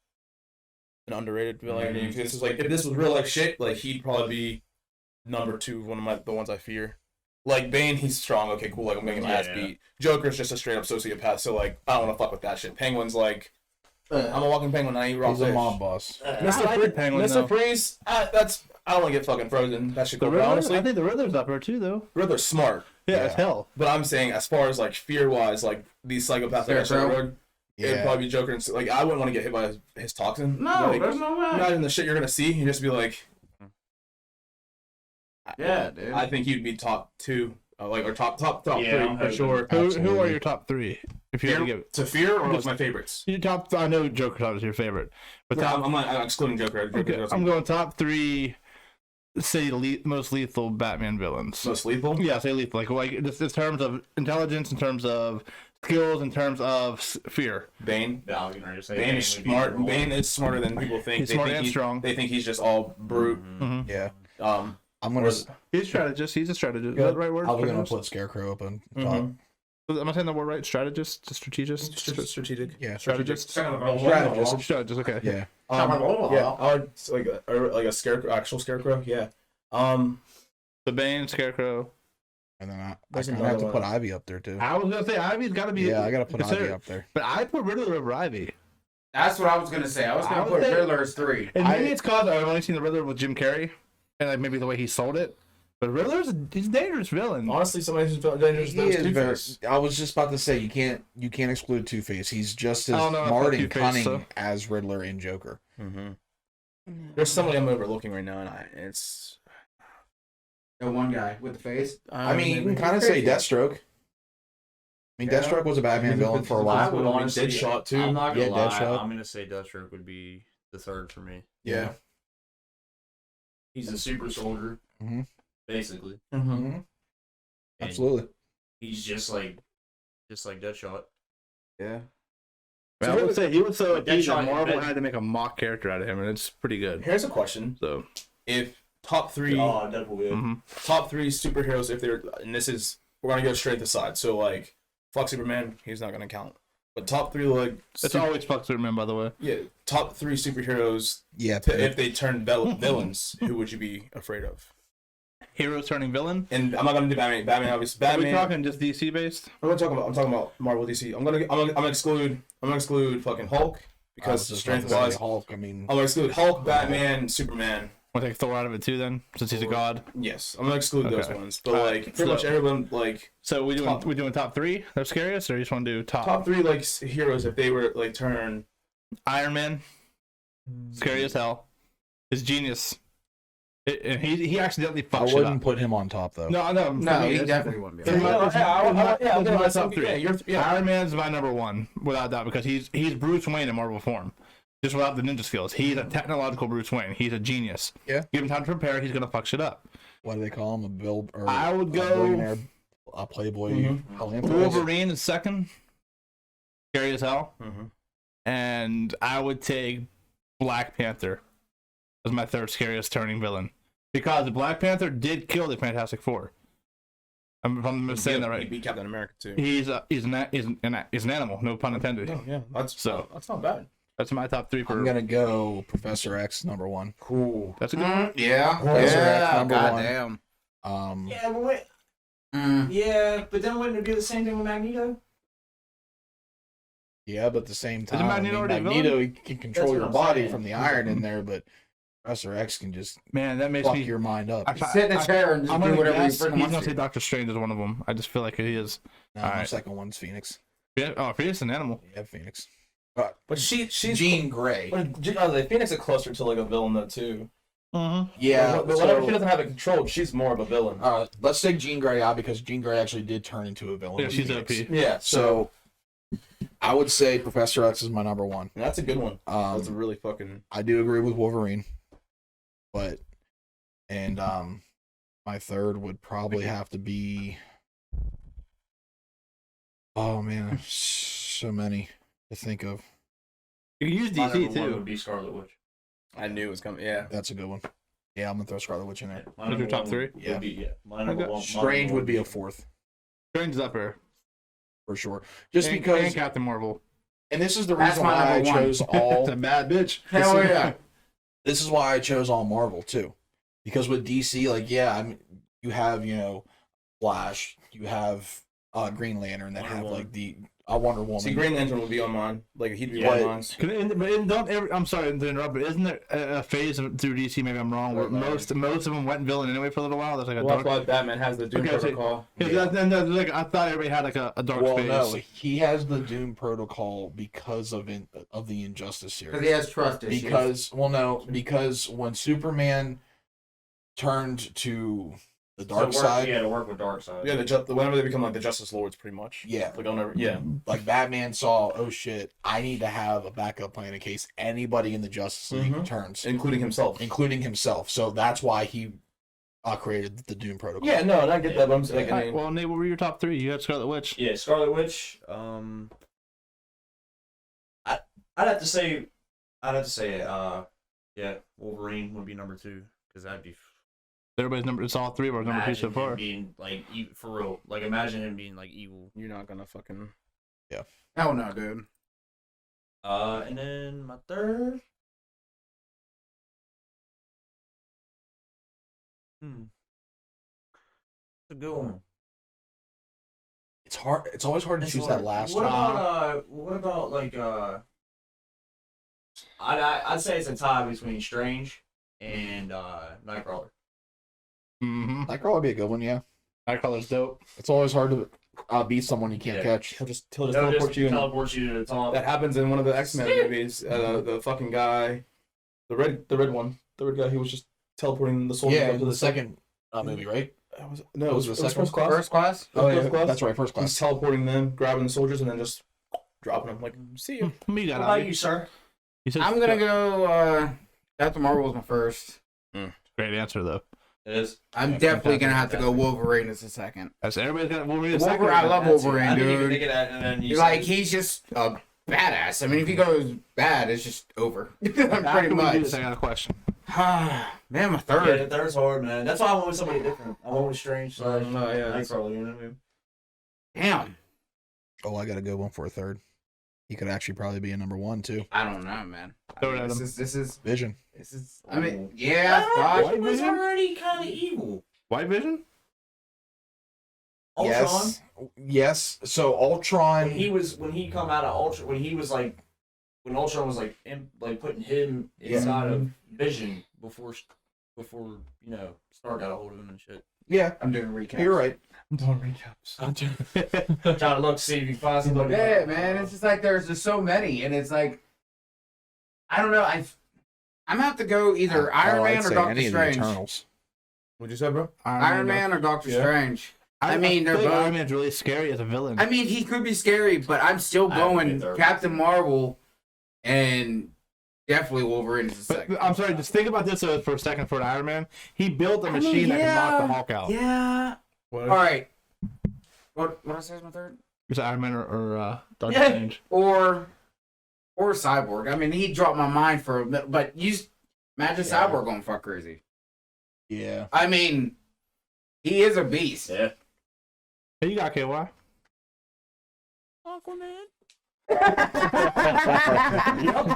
underrated villain. And this is like, if this was real like shit, like he'd probably be number 2, one of the ones I fear. Like Bane, he's strong. Okay, cool. Like I'm making my ass beat. Joker's just a straight up sociopath. So like I don't want to fuck with that shit. Penguin's like, I'm a walking penguin. I eat raw he's a fish. mob boss. I like the Penguin, Mr. though. Freeze, I don't want to get fucking frozen. That should the go Riddler, honestly. I think the Riddler's up there too, though. Riddler's smart, Yeah, Yeah. as hell. but I'm saying as far as like fear wise, like these psychopaths that I saw on the road, it'd Yeah. probably be Joker. And like I wouldn't want to get hit by his toxin. No, like, there's no way. not even the shit you're gonna see. You just be like, Yeah, dude. I think he'd be top 2 Like our top Yeah, three for sure. Who are Absolutely. your top three? If you had to give it. To fear or like my favorites? Your top, I know Joker is your favorite, but top, I'm excluding Joker. okay, I'm going top three. Say most lethal Batman villains. Most lethal. Yeah, say lethal. Like just in terms of intelligence, in terms of skills, in terms of fear. Bane. Yeah, I was gonna say Bane is would be smart. number one. Bane is smarter than people think. He's They smart think and strong. They think he's just all brute. Mhm. Yeah. I'm Or gonna. is- He's a strategist. He's a strategist. Is Good. that the right word? I was gonna Strategist? put Scarecrow up on top. Mhm. Am I saying the word right? Strategist? Strategist? strategic. Yeah. Strategist? Strategist. Strategist, okay. Yeah. Yeah, I would like a scarecrow, actual scarecrow. Yeah. The Bane, Scarecrow. And then I There's kinda have to another put Ivy up there too. I was gonna say Ivy's gotta be. Yeah, I gotta put Ivy considered. up there. But I put Riddler over Ivy. That's what I was gonna say. I was I gonna would put say- Riddler as 3. And maybe it's cause I've only seen the Riddler with Jim Carrey, and like maybe the way he sold it. But he's a dangerous villain. honestly, somebody who's dangerous. He is very, I was just about to say you can't exclude Two-Face. He's just as I don't know if smart that's and Two-Face, cunning so. as Riddler and Joker. Mm-hmm. There's somebody I'm overlooking right now, and it's. The one guy with the face. I mean, you can kind of say Deathstroke. I mean, Yeah. Deathstroke was a Batman villain for a I while. would honestly, Deadshot, too. I'm not gonna Yeah, lie. Deathstroke. I'm gonna say Deathstroke would be the third for me. Yeah. He's a super soldier, Mhm. basically. Mm-hmm. Mhm. Absolutely. He's just like Deadshot. Yeah. I would say he was so But deep Deadshot that Marvel and had to make a mock character out of him, and it's pretty good. Here's a question: So, if top three Deadpool. mhm. top three superheroes, if they're, and this is, we're gonna go straight to the side. So like, fuck Superman, he's not gonna count. But top three, like, It's always fuck Superman, by the way. yeah, top three superheroes. Yeah. If they turn villains, who would you be afraid of? Heroes turning villain. And I'm not gonna do Batman. Batman, obviously. Are we Batman. talking just DC based? I'm talking about Marvel, DC. I'm gonna exclude fucking Hulk because strength wise. Hulk. I mean, I'm gonna exclude Hulk, Batman, Superman. Want to take Thor out of it too, then, since he's a god. Yes, I'm gonna exclude those Okay. ones. But Alright, like pretty much so- everyone, like So we doing Top. we doing top three? That's scariest, or you just want to do top three like heroes, if they were like turn. Iron Man, scary as hell. His genius. And he accidentally I fucked shit wouldn't up. put him on top though. No, No, he it's- definitely wouldn't be. it's my- it's my- I'll it's give my myself top three. Yeah, Iron Man's my number one, without a doubt, because he's Bruce Wayne in Marvel form. Just without the ninja skills. He's a technological Bruce Wayne. He's a genius. Yeah. Give him time to prepare, he's gonna fuck shit up. What do they call him? A bill or I would a go- billionaire, a playboy. Mhm. philanthropist? Wolverine is second. Scary as hell. Mm-hmm. And I would take Black Panther as my third scariest turning villain. Because the Black Panther did kill the Fantastic Four. If I'm saying that He right. beat Captain America too. He's an animal, no pun intended. Oh, yeah, that's not bad. That's my top three for. I'm gonna go Professor X number one. Cool. That's a good one. Yeah. Professor X, number one. Goddamn. Yeah, but wait. Mm. Yeah, but then wouldn't it do the same thing with Magneto? Yeah, but at the same Isn't time, Magneto already a Magneto he can control That's your what I'm body saying. from the iron in there, but Professor X can just Man, that makes fuck me. your mind up. Sit in a chair and just I'm do gonna whatever you guess freaking he's want gonna to. say Doctor Strange is one of them. I just feel like he is. No, all the right. second one's Phoenix. Yeah, oh, if he's an animal. Yeah, Phoenix. But she's Jean Grey. But Phoenix is closer to like a villain though too. Mm-hmm. Yeah, But whenever she so, doesn't have it controlled, she's more of a villain. let's take Jean Grey out because Jean Grey actually did turn into a villain. Yeah, with she's Phoenix. OP. Yeah. So I would say Professor X is my number one. That's a good one. That's a Um, really fucking. I do agree with Wolverine, but my third would probably have to be. Oh man, so many to think of. You can use My DC number one too. would be Scarlet Witch. I knew it was coming. Yeah. That's a good one. Yeah, I'm gonna throw Scarlet Witch in there. My Those number your top one three? would Yeah. be, my number Okay. one. Strange would be a fourth Strange is up there. for sure. Just and because, Captain Marvel. and this is the That's reason my why I number one. chose all. That's a bad bitch. Hell yeah. This is why I chose all Marvel too, because with DC, like, yeah, I mean, you have Flash, you have Green Lantern that Wonder have Woman. like the Wonder Woman. See, Green Lantern would be on mine. Like he'd be Yeah. on mine. I'm sorry to interrupt, but isn't there a phase through DC? Maybe I'm wrong. Where most of them went villain anyway for a little while. There's like a Well, that's dark. why Batman has the Doom Okay, so- Protocol. Yeah, like, I thought everybody had like a dark Well, phase. no, he has the Doom Protocol because of the Injustice series. Because he has trust issues. Because when Superman turned to the dark side. Yeah, to work with dark side. Yeah, whenever they become like the Justice Lords, pretty much. Yeah. Like I'll never. Yeah. Like Batman saw, oh shit, I need to have a backup plan in case anybody in the Justice League turns, Including himself. So that's why he created the Doom Protocol. Yeah, no, and I get that, but I'm saying, like, I Alright, mean, well, Nate, what were your top three? You had Scarlet Witch. Yeah, Scarlet Witch. I'd have to say, yeah, Wolverine would be number 2 because that'd be. Everybody's number. It's all three of our number 2 so Imagine far. him being like for real. Like imagine him being like evil. you're not gonna fucking. Hell no, dude. And then my third. It's a good one. It's hard. It's always hard to choose that last What one. what about like I'd say it's a tie between Strange and Nightcrawler. Mm-hmm. Nightcrawler would be a good one, yeah. Nightcrawler's dope. It's always hard to beat someone you can't catch. He'll just They'll teleport you. teleport you to the top. That happens in one of the X-Men movies. The fucking guy, the red guy who was just teleporting the soldiers Yeah, up to the the second movie, right? No, it was the First second Class. First class? Oh, yeah, First Class? that's right, First Class. He's teleporting them, grabbing the soldiers, and then just dropping them. Like, see you. Me got What about you, sir? You said I'm gonna go, Captain Marvel was my first. Great answer though. It is. I'm definitely gonna have to go Wolverine as a second. That's everybody's got Wolverine. Wolverine, I love Wolverine, I didn't even dude. think of that, and then you Like, said- he's just a badass. I mean, if he goes bad, it's just over. Pretty After we do much. this, I got a question. Man, my Yeah, third. the third's hard, man. That's why I went with somebody different. I went with Strange slash No, yeah, that's- Nightcrawler. You know what I mean? Damn. Oh, I got a good one for a third. He could actually probably be a number 1 too. I don't know, man. Throw it at This him. is. Vision. I mean, yeah, He fuck. was already kind of evil. White Vision? Ultron. Yes. Yes. So Ultron. When he come out of Ultron, when Ultron was like putting him inside of Vision before Stark got a hold of him and shit. Yeah, I'm doing recaps. you're right. I'm doing recaps. Trying to look, see if he finds somebody. Yeah, man. It's just like there's just so many, and it's like I don't know. I'm gonna have to go either Iron Man or Doctor Strange. Eternals. What'd you say, bro? Iron Man or Doctor Yeah. Strange. I mean, feel they're like both. Iron Man's really scary as a villain. I mean, he could be scary, but I'm still I haven't going been there. Captain Marvel and definitely Wolverine is the but second. I'm sorry, just think about this for a second for an Iron Man. He built a machine that can knock the Hulk out. Yeah. What? All right. What I say is my third? Is it Iron Man or Doctor Yeah. Strange? Or Cyborg. I mean, he dropped my mind for a bit, but imagine Cyborg going fuck crazy. Yeah. I mean, he is a beast. Yeah. Hey, you got KY. Aquaman.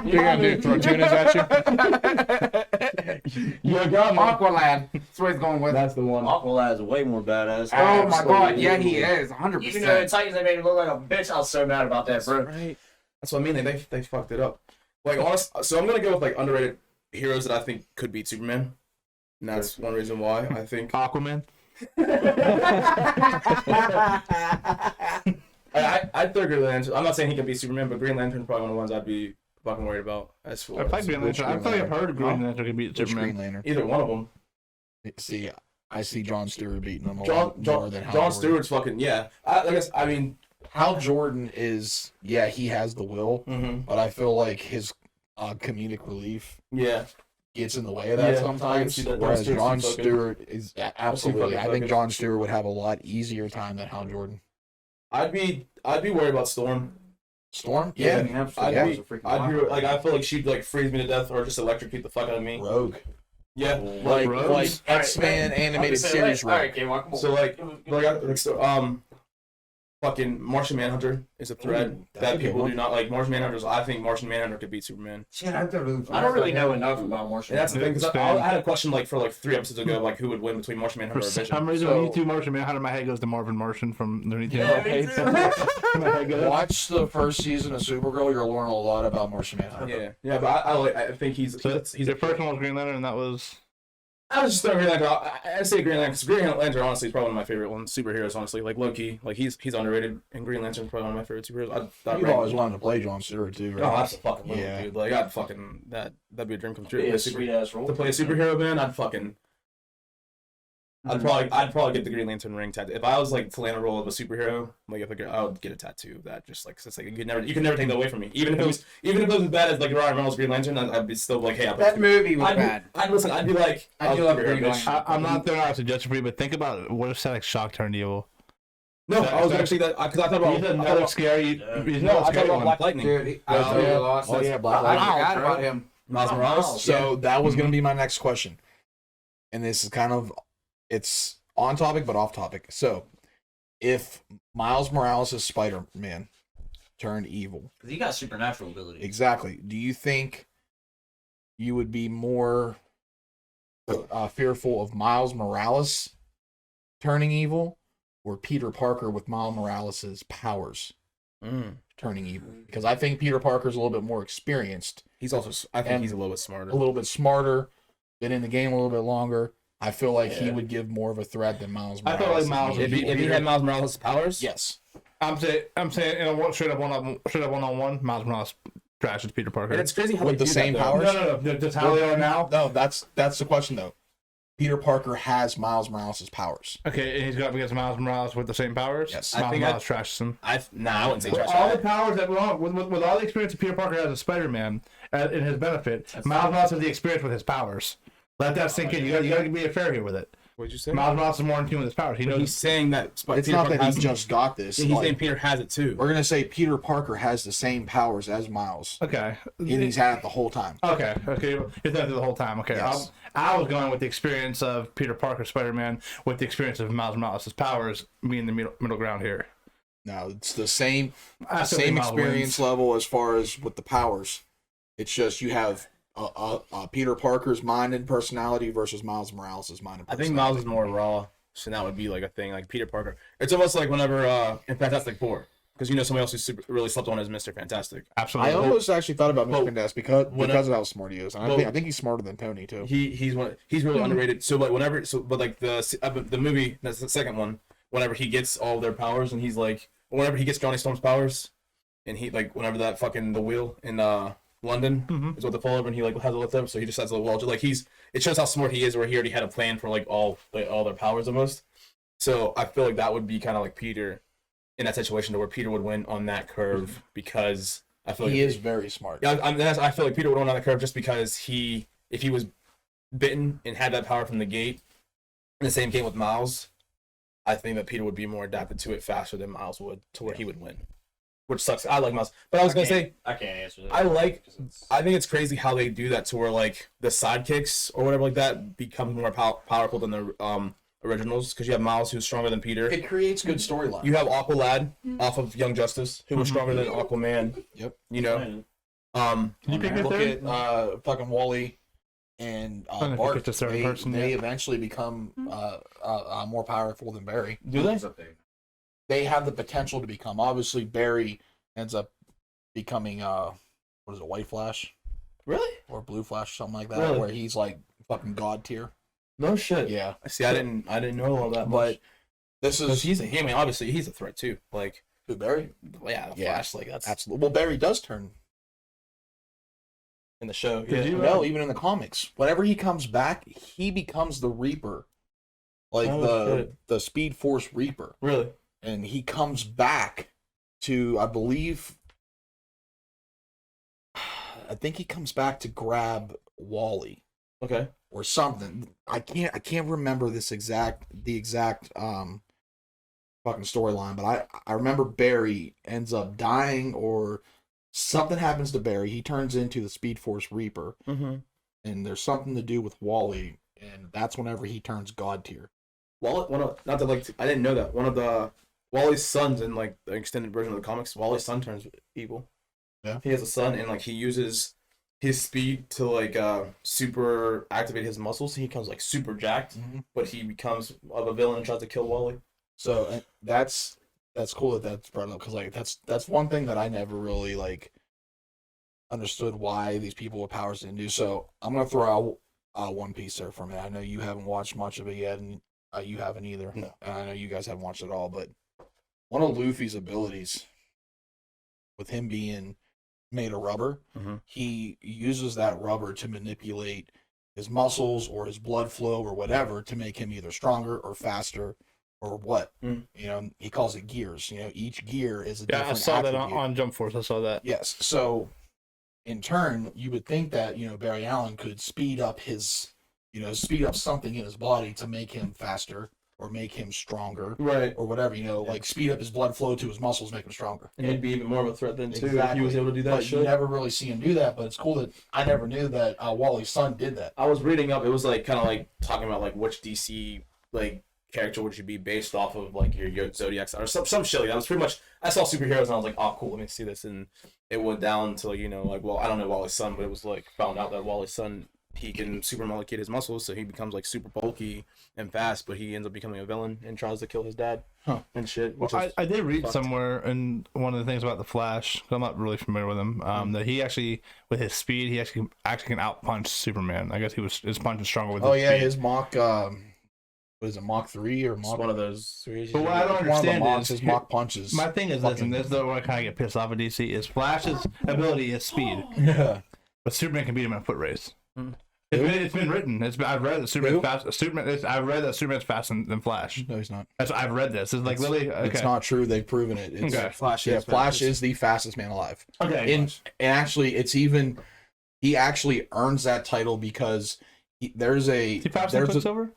You're gonna throw tunas at you? You got Aqualad. That's what he's going with. That's the one. Aqualad's way more badass. Oh my god, yeah, he is. 100%. Even though in Titans they made him look like a bitch, I was so mad about that, bro. Right. That's what I mean. They fucked it up. Like, honest. So I'm gonna go with like underrated heroes that I think could beat Superman. And that's one reason why I think. Aquaman. I'd throw Green Lantern. I'm not saying he could beat Superman, but Green Lantern's probably one of the ones I'd be fucking worried about. As I for played Green Lantern. I feel like I've heard Green Lantern can beat Which Superman. Green Lantern? either one of them. See, I see John Stewart beating him a John lot more than Hal John Jordan. Stewart's fucking yeah. I guess I mean. Hal Jordan is, yeah, he has the will, but I feel like his comedic relief Yeah. gets in the way of that Yeah, I can sometimes. see that. Whereas John John Stewart's Stewart is absolutely. I think fucking- John Stewart would have a lot easier time than Hal Jordan. I'd be worried about Storm. Storm, Yeah, absolutely. I'd be like I feel like she'd like freeze me to death or just electrocute the fuck out of me. Rogue, Yeah. like Rogue? X-Men animated series Rogue. Alright, come on. So like fucking Martian Manhunter is a threat Ooh, that that'd be people one. do not like. Martian Manhunter's. I think Martian Manhunter could beat Superman. Shit, I don't really know enough about Martian. And that's the thing, because Stan. I had a question like for like 3 episodes ago, like who would win between Martian For Manhunter or Vision. some reason, So- when you do Martian Manhunter, my head goes to Marvin Martian from underneath the Yeah, me too. My head goes. Watch the first season of Supergirl. You'll learn a lot about Martian Manhunter. Yeah, but I think he's So he's your first one was Green Lantern, and that was I was just throwing Green Lantern. I'd say Green Lantern because Green Lantern honestly is probably one of my favorite ones. Superheroes, honestly, like Loki, like he's underrated, and Green Lantern's probably one of my favorite superheroes. You've always wanted to play John Stewart too, Oh, right? that's a fucking movie, Yeah. dude. Like I'd fucking that'd be a dream come true. Yeah, To sweet ass role. play a superhero, man, I'd fucking I'd probably get the Green Lantern ring tattoo. If I was like to land a role of a superhero, like I would get a tattoo of that. Just like, cause it's like you could never take that away from me. Even if it was as bad as like Ryan Reynolds Green Lantern, I'd be still like, hey, that movie was bad. I'd be like, I do love Green Lantern. I'm not throwing out a suggestion for you, but think about what if Static Shock turned evil. No, I was actually that because I thought about. He's another scary. He's No, another I thought scary about one. Black Lightning. Dude, I totally lost Oh, this. yeah, Black I Lightning. forgot about him. Miles Morales. So that was going to be my next question. And this is kind of, it's on topic, but off topic. So if Miles Morales' Spider-Man turned evil. Because he got supernatural abilities. Exactly. Do you think you would be more fearful of Miles Morales turning evil or Peter Parker with Miles Morales' powers turning evil? Because I think Peter Parker's a little bit more experienced. I think he's a little bit smarter. A little bit smarter, been in the game a little bit longer. I feel like he would give more of a threat than Miles Morales. I feel like Miles If he had Miles Morales' powers, Yes. I'm saying in a straight up one-on-one, Miles Morales trashes Peter Parker. and it's crazy how With they the do same that, though. powers? No. Just how they are now. No, that's the question though. Peter Parker has Miles Morales' powers. Okay, and he's got against Miles Morales with the same powers. Yes. Miles I think Morales trashes him. I wouldn't say With trash. all the powers that with all the experience that Peter Parker has as Spider-Man, in his benefit, Miles Morales has the experience with his powers. Let that sink in. You got to be fair here with it. What'd you say? Miles Morales is more in tune with his powers. He knows. He's saying that It's Peter not Parker that has he just got this. He's like, saying Peter has it too. we're gonna say Peter Parker has the same powers as Miles, Okay. and he's had it the whole time. Okay. He's done it the whole time. Okay. Yes. I was going with the experience of Peter Parker, Spider-Man, with the experience of Miles Morales' powers, being the middle ground here. No, it's the same I still think same Miles experience wins. level as far as with the powers. It's just you have Peter Parker's mind and personality versus Miles Morales' mind and I personality. think Miles is more raw, so that would be like a thing. Like Peter Parker, it's almost like whenever in Fantastic Four, because somebody else who's really slept on is Mr. Fantastic. I Absolutely. almost actually thought about Mr. Fantastic because whenever- of how smart he is. And well- I think he's smarter than Tony too. He's really underrated. So like but like the movie, that's the second one. Whenever he gets all their powers, and he's like, whenever he gets Johnny Storm's powers, and he like whenever that fucking the wheel in London is what they fall over, and he like has a lift up, so he just has a wall. Like it shows how smart he is, where he already had a plan for like all their powers almost. So I feel like that would be kind of like Peter in that situation, to where Peter would win on that curve because I feel like He is very smart. Yeah, I feel like Peter would win on the curve just because if he was bitten and had that power from the gate in the same game with Miles, I think that Peter would be more adapted to it faster than Miles would, to where he would win. Which sucks. I like Miles, but I was gonna say I can't answer that. I think it's crazy how they do that, to where like the sidekicks or whatever like that become more powerful than the originals, because you have Miles who's stronger than Peter. It creates good storyline. You have Aqualad off of Young Justice who was stronger than Aquaman. Yep. You know. Can you pick your Look third? at fucking Wally and I don't know if Bart. it's a certain person, They yeah. eventually become more powerful than Barry. Do they? They have the potential to become. Obviously, Barry ends up becoming what is it, White Flash Really? or Blue Flash, something like that, Really? where he's like fucking god tier. No shit. Yeah, I see. I didn't know all that but much. this Because is I mean, obviously he's a threat too. Like, who, Barry. yeah, the Yeah. Flash. Like that's Absolutely. Well, Barry does turn. in the show. Did you- No, even in the comics, whenever he comes back, he becomes the Reaper, like Oh, shit. the Speed Force Reaper, Really? and he comes back to, I believe, I think he comes back to grab Wally Okay. or something. I can't remember the exact fucking storyline, but I remember Barry ends up dying or something happens to Barry. He turns into the Speed Force Reaper, Mm-hmm. and there's something to do with Wally, and that's whenever he turns god tier. Not that like I didn't know that one of the Wally's sons in like the extended version of the comics, Wally's son turns evil. Yeah. He has a son, and like he uses his speed to like super activate his muscles. He becomes like super jacked, but he becomes of a villain and tries to kill Wally. So that's cool that that's brought up, because like that's one thing that I never really like understood why these people with powers didn't do. So I'm gonna throw out One Piece there for a minute. I know you haven't watched much of it yet, and you haven't either. No. And I know you guys haven't watched it all, but one of Luffy's abilities, with him being made of rubber, Mhm. he uses that rubber to manipulate his muscles or his blood flow or whatever to make him either stronger or faster or what. Mm. You know, he calls it gears. You know, each gear is a Yeah, different I saw that attribute. on Jump Force. I saw that. Yes. So in turn, you would think that, you know, Barry Allen could speed up something in his body to make him faster or make him stronger Right. or whatever, you know, like speed up his blood flow to his muscles, make him stronger. And he'd be even more of a threat then too if he Exactly. was able to do that But you shit. never really see him do that, but it's cool that I never knew that Wally's son did that. I was reading up. It was like kind of like talking about like which DC like character would you be based off of, like your Zodiac sign or some shit like that. It was pretty much. I saw superheroes and I was like, oh cool, let me see this, and it went down to, you know, like, well, I don't know Wally's son, but it was like found out that Wally's son, he can super molecule his muscles, so he becomes like super bulky and fast, but he ends up becoming a villain and tries to kill his dad and shit. Well, Which is I did read fucked. somewhere, and one of the things about the Flash, 'cause I'm not really familiar with him, that he actually, with his speed, he actually can outpunch Superman. I guess his punch is stronger with his speed. His Mach, what is it, Mach 3 or it's Mach? one of those. But what I don't One of the understand Machs, is his Mach punches. my thing is this, and this is where I kind of get pissed off at DC, is Flash's ability is speed, Yeah. but Superman can beat him in a foot race. Hmm. It's been written. I've read that Who? Superman's fast. I've read that Superman's faster than Flash. No, he's not. I've read this. It's like literally. Okay. It's not true. They've proven it. It's, Okay. Flash. Yeah, is Flash fast. is the fastest man alive. Okay. And actually, it's even he actually earns that title because there's a Is he faster than Quicksilver?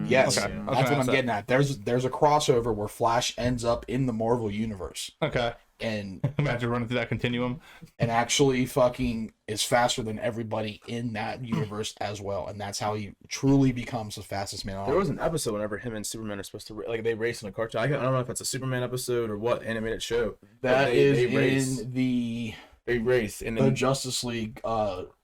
yes, Okay. that's what I'm getting at. There's a crossover where Flash ends up in the Marvel universe Okay. and Imagine running through that continuum. actually fucking is faster than everybody in that universe as well, and that's how he truly becomes the fastest man alive. There was an episode whenever him and Superman are supposed to like they race in a cartoon. I don't know if it's a Superman episode or what animated show. That They- is they race. in the They race and the then Justice League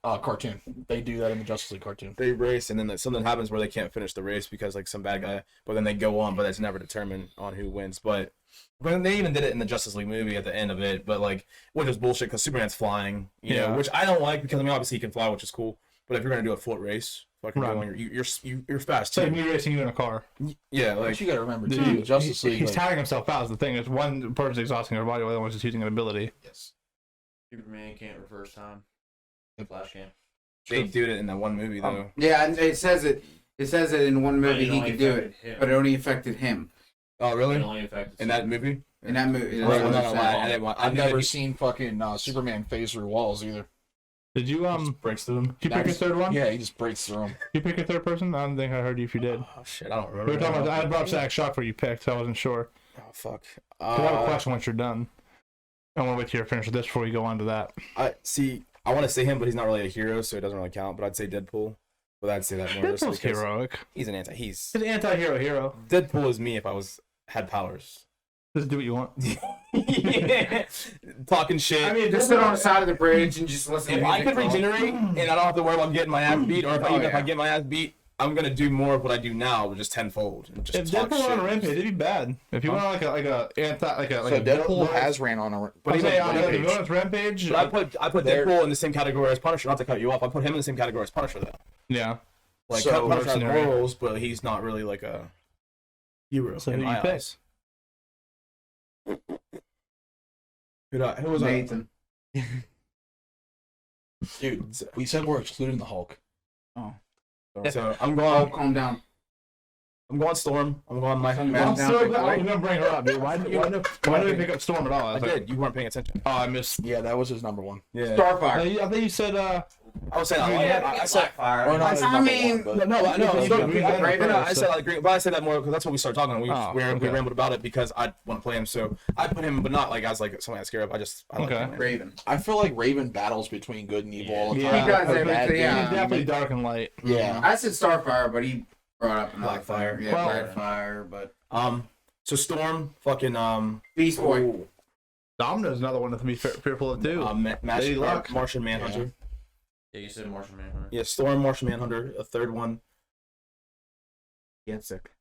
cartoon. They do that in the Justice League cartoon. they race and then something happens where they can't finish the race because like some bad guy. But then they go on, but it's never determined on who wins. But when they even did it in the Justice League movie at the end of it, but like which is bullshit because Superman's flying, you know, which I don't like because I mean obviously he can fly, which is cool. But if you're gonna do a foot race, fucking Right. go on, you're fast It's like too. me racing you in a car. Yeah, like But you got to remember Dude, too, Justice League. He's like- tiring himself out. Is the thing. It's one person's exhausting their body while the other one's just using an ability. yes. Superman can't reverse time. Flash can. they do it in that one movie though. Yeah, and it says it. It says it in one movie he could do it, but it only affected him Oh really? It only affected In that movie? in that movie. That's Right, what no, it no, said. I didn't want. I've never seen fucking Superman phase through walls either. Did you breaks through them. you pick your third one? Yeah, he just breaks through them. You pick your third person? I don't think I heard you if you did. Oh shit, I don't remember. We were talking about. I brought up Zach Shock for you picked, so I wasn't sure. Oh fuck. I have a question once you're done. I want to wait till you're finished with this before we go on to that. I see. I want to say him, but he's not really a hero, so it doesn't really count. But I'd say Deadpool. But I'd say that more. just Deadpool's because heroic. He's an anti. He's He's an anti-hero hero. Deadpool is me if I had powers. Just do what you want. Yeah. Talking shit. I mean, Just sit on the side of the bridge and just listen. if to I music could regenerate and I don't have to worry about getting my ass beat, or if, even if I get my ass beat, I'm gonna do more of what I do now, but just tenfold and just If talk Deadpool went on a shit. rampage, it'd be bad. If you went on like a So Deadpool has ran on a. But on say a on the rampage. villainous rampage. But I put There- Deadpool in the same category as Punisher. Not to cut you off, I put him in the same category as Punisher though. Yeah. Like So, Punisher has mercenary. morals, but he's not really like a hero So in who my you pick? eyes. Who was I? Nathan. Dude, we said we're excluding the Hulk. So I'm Oh, going. calm down. I'm going Storm. I'm going Mike. I'm Man. I'm down so for glad Dwight. I'm gonna bring her up, dude. Why did we pick up Storm at all? I was like, did. You weren't paying attention. Oh, I missed. Yeah, that was his number one. Yeah. Starfire. I think you said I was saying. I said. Or not his I number mean, one, but- No, Green Lantern I first, said like green, but I said that more because that's what we started talking. We okay. rambled about it because I want to play him. So I put him, but not like as like something I scare up. I like Okay. him. Raven. I feel like Raven battles between good and evil all the Yeah. time. He does Or everything, bad he's yeah. dude. definitely dark and light. Yeah. I said Starfire, but he brought up another Blackfire. Yeah, Well- Blackfire, but So Storm, fucking Beast Boy. Domino's another one to be fearful of too. Lady Luck. Martian Manhunter. Yeah, you said Martian Manhunter. Yeah, Storm, Martian Manhunter. A third one. Get sick.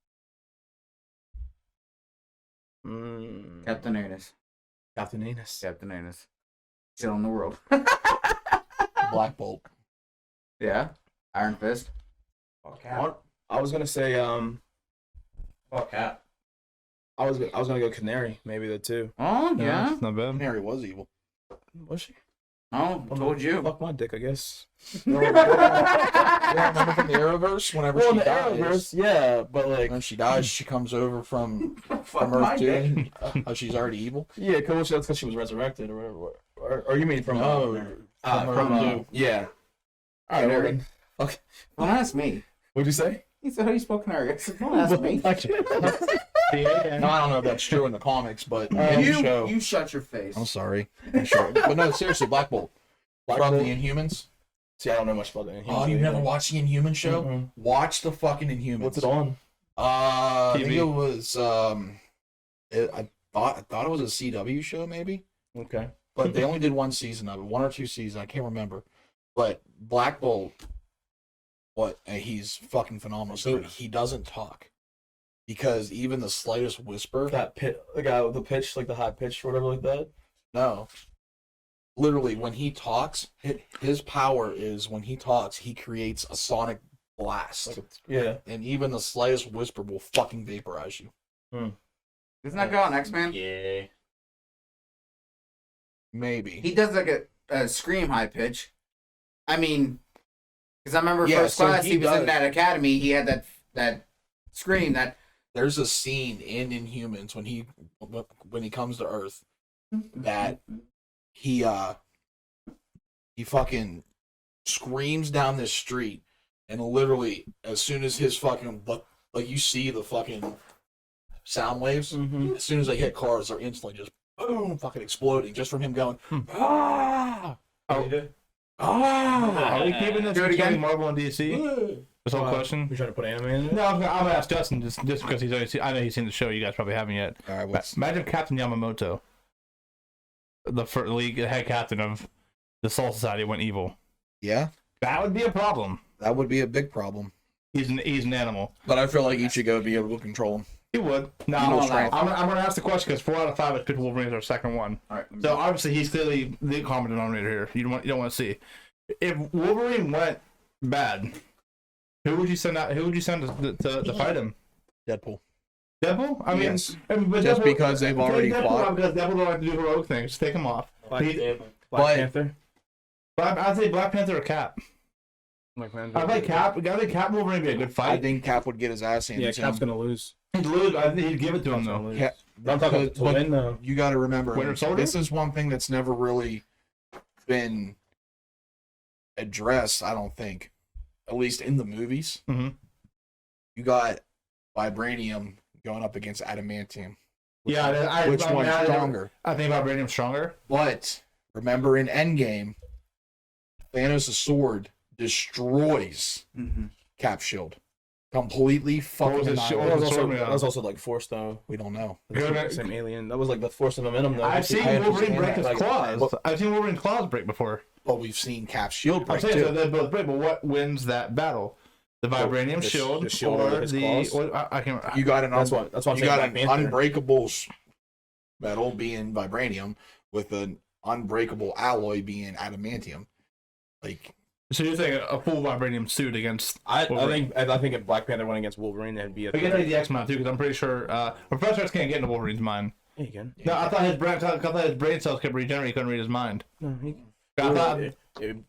Captain Anus. Captain Anus. Captain Anus. Still in the world. Black Bolt. Yeah. Iron Fist. Fuck Cap. I was gonna say Fuck Cap. I was gonna go Canary maybe the two. Oh, yeah. It's not bad. Canary was evil. Was she? Oh, told you. Fuck my dick, I guess. remember from the Arrowverse? Whenever Well, in she the dies, Arrowverse, yeah, but like, when she dies, she comes over from Fuck my Earth day. 2. Oh, she's already evil. yeah, that's because she was resurrected or whatever. Or you mean from No, from Earth 2. yeah. All right, well, then. Okay. Don't ask me. What'd you say? He said, "How you spell canary?" I said, "Don't ask me." No, I don't know if that's true in the comics, but in the show. You shut your face. I'm sorry. I'm sure. But no, seriously, Black Bolt. From Bolt? the Inhumans. See, I don't know much about that. Oh, you never watched the Inhuman show? Mhm. Watch the fucking Inhumans. What's it on? I think TV. it was. I thought it was a CW show, maybe. Okay. But they only did one season of it, 1 or 2 seasons. I can't remember. But Black Bolt, he's fucking phenomenal. So he doesn't talk because even the slightest whisper. That the guy with the pitch, like the high pitch or whatever, like that. No. Literally, when he talks, his power is when he talks, he creates a sonic blast. Yeah. And even the slightest whisper will fucking vaporize you. Isn't that guy on X-Men? Yeah. Maybe. He does like a scream high pitch. I mean, because I remember Yeah, first so class he he was does. in that academy. He had that scream that. There's a scene in Inhumans when he comes to Earth that he fucking screams down this street, and literally as soon as his fucking like you see the fucking sound waves, as soon as they hit cars, they're instantly just boom, fucking exploding just from him going ah ah. Are we keeping this Do it between again. Marvel and DC? This whole question. You trying to put anime in it? No, I'm gonna ask Justin just because he's already seen. I know he's seen the show. You guys probably haven't yet. All right, Imagine Captain Yamamoto, the head captain of the Soul Society, went evil. yeah, That would be a problem. that would be a big problem. He's an animal. But I feel like Ichigo would be able to control him. He would. No, Evil I'm strength. gonna ask the question because 4 out of 5 is picked Wolverine as our second one. All right. So obviously he's clearly the common denominator here. You don't want to see if Wolverine went bad. Who would you send out? Who would you send to fight him? Deadpool. Deadpool? I mean, Yes. but Just Deadpool- because they've already Deadpool, fought. Because Deadpool don't like to do heroic things. Take him off. Black But- Panther. I'd say Black Panther or Cap. Black Panther. I think Cap and Wolverine would be a good I fight. think Cap would get his ass handed Yeah, to Cap's him. gonna lose. He'd lose. I think he'd give it to him though. Yeah, I'm talking about to but win though. you got to remember, Winter Soldier? this is one thing that's never really been addressed, I don't think. At least in the movies. Mhm. You got Vibranium going up against Adamantium. Yeah, Which one's stronger? I think Vibranium's stronger. But remember in Endgame, Thanos' sword destroys Cap's shield. Completely fucking was his shield? annihilates. Sword That was also like force though. We don't know. Good. Same alien. That was like the force of momentum though. I've seen I Wolverine understand break that. his claws. I've seen Wolverine's claws break before. But we've seen Cap's shield I'm break saying too. so they both break, but what wins that battle? The Vibranium the shield, shield or over his the? claws? What, I can't. You got an That's what I'm you saying. got an Black Panther. unbreakable metal being vibranium with an unbreakable alloy being adamantium. Like So you're saying a full Vibranium suit against? I Wolverine. think if Black Panther went against Wolverine, that'd be a. We can take the X-Men too, because I'm pretty sure Professor X can't get into Wolverine's mind. Yeah, you can. No, I thought his brain cells could regenerate. He couldn't read his mind. No, I thought,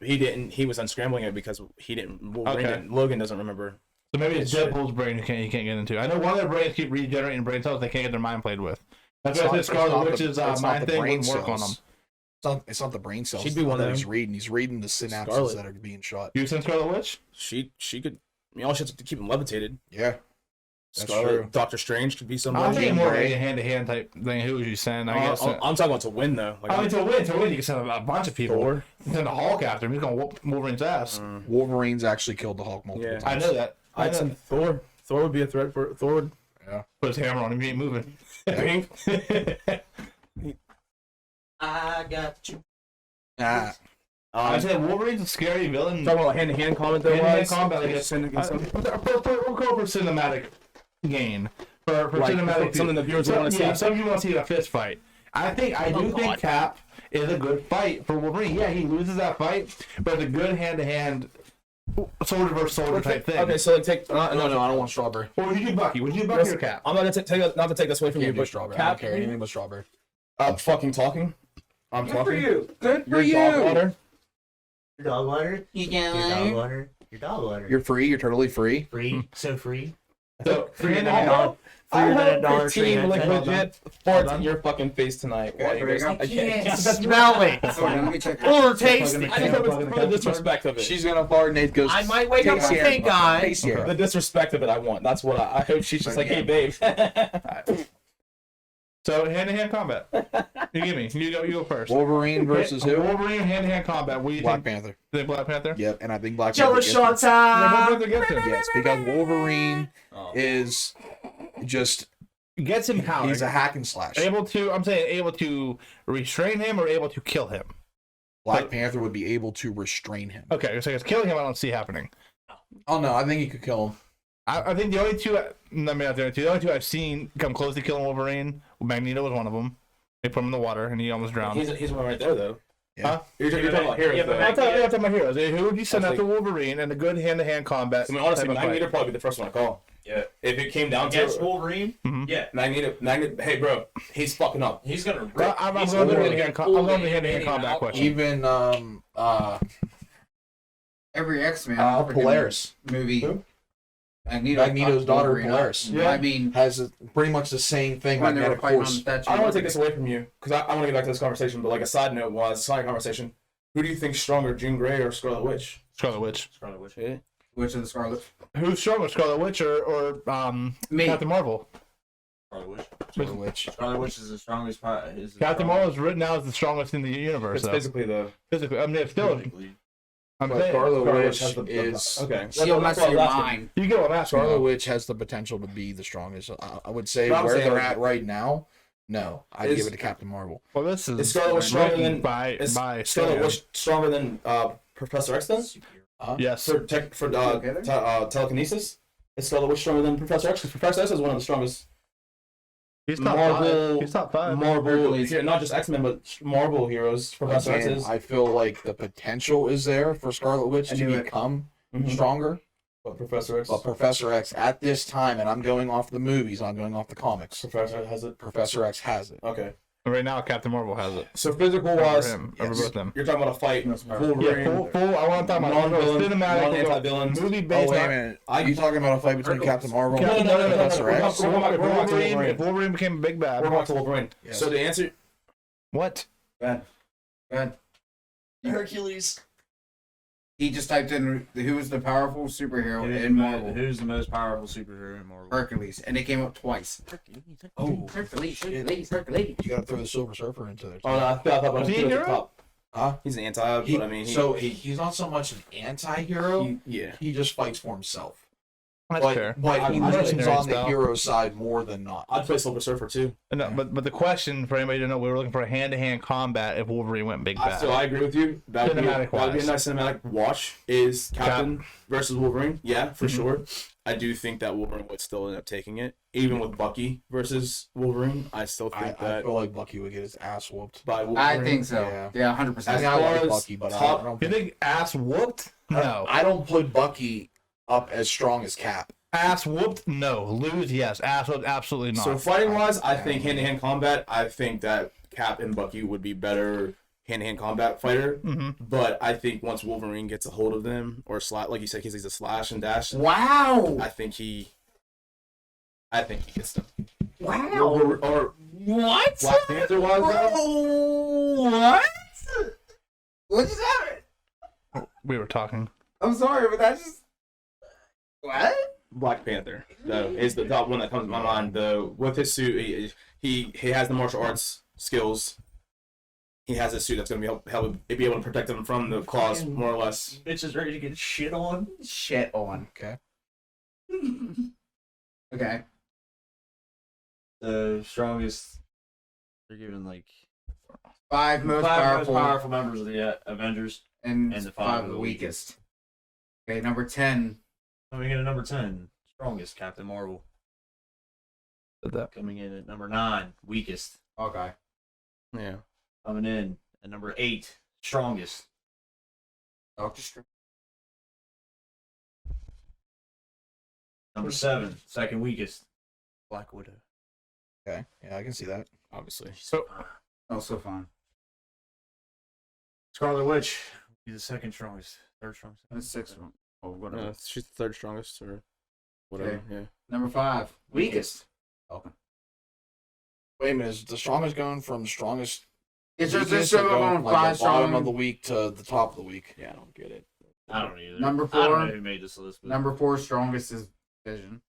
he didn't. He was unscrambling it because he didn't. Wolverine Okay. didn't, Logan doesn't remember. so maybe it's Deadpool's brain he can't get into. I know one of their brains keep regenerating brain cells. They can't get their mind played with. That's why I said Scarlet Witch's mind thing wouldn't work on them. it's not the brain cells. She'd be one that of he's them. reading. He's reading the synapses Scarlet. that are being shot. You seen Scarlet Witch? She could. I mean, all she has to keep him levitated. Yeah. That's Scarlet, true. Doctor Strange could be I'm somebody. thinking more Gray. hand-to-hand type thing. Who would you send? I guess. I'm talking about to win though. Like, I mean, to win, you can send a bunch of people. Thor. You can send the Hulk after him. He's gonna whoop Wolverine's ass. Wolverine's actually killed the Hulk multiple Yeah. times. I know that. I I'd know. send Thor. Thor would be a threat for Thor. Would, Put his hammer on him. He ain't moving. I got you. Nah. I said Wolverine's a scary villain. talking about hand-to-hand combat though. Hand-to-hand wise, combat, like, yes. send against him. We'll go for cinematic gain. For Like, cinematic something the viewers want to see. Yeah, some of you want to see a fist fight. I do think Cap is a good fight for Wolverine. Yeah, he loses that fight, but it's a good hand-to-hand soldier versus soldier type thing. Okay, so like take. No, I don't want strawberry. Or would you do Bucky? Would you do Bucky or Cap? I'm not to take this away from you, Can't do but strawberry. I don't Cap. care anything but strawberry. Fucking talking. I'm Good talking. for you. Good for Your you. dog water. Your dog water? You Your dog got water? Your dog water. You're free. You're totally free. free. So free. So, Free than I a dollar. hope Freer than a dollar your tree. team, like, Hold on. legit farts in your fucking face tonight. While you guys, I I can't. Smell it. Hold on, let me check. Or taste I it. just hope it's for the disrespect of it. She's gonna fart. Nate goes. I might wake up "Taste and here, think on. taste here." The disrespect of it, I want. That's what I hope she's just like, hey, babe. So hand-to-hand combat. You give me. You go first. Wolverine versus who? Wolverine hand-to-hand combat. What do you Black think? Panther. Think Black Panther? Yep, and I think Black Jello Panther. shot time. Black Panther gets him. Yes, because Wolverine is just Gets him power. he's a hack and slash. able to. I'm saying able to restrain him or able to kill him. Black Panther would be able to restrain him. Okay, so it's killing him. I don't see happening. Oh no, I think he could kill him. I think the only two. I mean, not the only two. The only two I've seen come close to killing Wolverine. Magneto was one of them. They put him in the water and he almost drowned. He's one right there, though. Yeah. Huh? You're talking about heroes, Yeah, but though. I'm talking about heroes. Who would you send I after Wolverine and a good hand-to-hand combat? I mean, honestly, type of fight? Magneto would probably be the first one I call. Yeah. If it came down to Against it, Wolverine, Mhm. yeah, Magneto, hey, bro, he's fucking up. he's gonna rip. Well, I'm he's going to gonna the rip hand-to-hand combat question. Even Every X-Men Polaris movie. Who? Magneto's daughter, Wolverine up. Polaris. Yeah. I mean, has pretty much the same thing. when they were Magnetic fighting on the force. statue. I don't want to take this away from you because I want to get back to this conversation. But like a side note, while it's a side conversation, who do you think's stronger, Jean Grey or Scarlet Witch? Scarlet Witch. Scarlet Witch. Which of the Scarlet? Who's stronger, Scarlet Witch or Me. Captain Marvel? Scarlet Witch. Scarlet Witch. Scarlet Witch is the strongest part. Captain Marvel is written out as the strongest in the universe. It's Though. physically the. Physically, I mean, it's still. I'm But saying, Scarlet Scarlet Witch has the is okay. She'll mess with your mind. you get what I'm asking. Scarlet though. Witch has the potential to be the strongest. I would say But I'm where saying, they're like, at right now. No, I'd is- give it to Captain Marvel. Well, this is Is Scarlet Witch stronger written than by is by Scarlet Stan. Witch stronger than Professor X then? Yes. For telekinesis? Is Scarlet Witch stronger than Professor X? Because Professor X is one of the strongest He's top Marvel. five. He's top five. Marvel, not just X-Men, but Marvel heroes. Professor X Again, is. I feel like the potential is there for Scarlet Witch I to knew it. become Mhm. stronger. But Professor X. But Professor X at this time, and I'm going off the movies, I'm going off the comics. Professor X has it. Professor X has it. Okay. Right now, Captain Marvel has it. So physical Over wise, him. Over yes. both them. you're talking about a fight. Yeah, Wolverine, full. I want to talk about non-villain, cinematic, non-anti-villain. movie Oh based. wait a minute, are you talking about a fight between Captain Marvel No, and no, no, no, Professor no, no, X? no, no. We're back to Wolverine. If Wolverine became a big bad. We're back to Wolverine. Yes. So the answer, What? Bad. Hercules. He just typed in who was the powerful superhero in Marvel. Who's the most powerful superhero in Marvel? Hercules, and it came up twice. Oh, Hercules, shit. Hercules. You gotta throw the Silver Surfer into there. oh no, I thought about Is he a him at the hero? top. Huh? He's an anti, but I mean, He's not so much an anti-hero. yeah. He just fights for himself. That's But, fair. but he I- I leans mercenary on the style. hero side more than not. I'd play Silver Surfer too. No, but the question for anybody to know, we were looking for a hand-to-hand combat if Wolverine went big bad. So I agree with you. That would be a Cinematic-wise. nice cinematic watch. Is Captain versus Wolverine? Yeah, for Mhm. sure. I do think that Wolverine would still end up taking it, even with Bucky versus Wolverine. I still I think that feel like Bucky would get his ass whooped. by Wolverine. I think so. Yeah. Yeah, As 100%. I mean, I far like as Bucky, but top- I don't You think, think ass whooped? No. I don't put Bucky up as strong as Cap. Ass whooped? No. Lose? Yes. Ass whooped? Absolutely not. So fighting wise, I think hand-to-hand combat. I think that Cap and Bucky would be better hand-to-hand combat fighter. hmm But I think once Wolverine gets a hold of them, or like you said, because he's a slash and dash, Wow. I think he gets them. Wow. Or What? Black Panther wise, What? What just happened? We were talking. I'm sorry, but that just. What? Black Panther though is the top one that comes to my mind. Though with his suit, he has the martial arts skills. He has a suit that's going to be able to protect him from the claws, more or less. Bitch is ready to get shit on. Shit on. Okay. Okay. The strongest. They're giving like Five most five most powerful, powerful members of the Avengers. and and the five of the weakest. Okay, number 10. Coming in at number 10, strongest Captain Marvel. Said that. Coming in at number 9, weakest. Okay. Yeah. Coming in at number 8, strongest. Doctor Strange. Number 7, second weakest. Black Widow. Okay. Yeah, I can see that. Obviously. So Also fine. Scarlet Witch. He's the second strongest. Third strongest. And the sixth one. Oh, whatever. She's the third strongest or whatever. Okay. Yeah. Number 5, weakest. Wait a minute, is the strongest going from strongest? It's just weakest, so or I'm going on from, like, 5 the bottom strong. of the week to the top of the week? Yeah, I don't get it. I don't either. Number I don't 4. know who made this list. But Number 4 strongest is Vision.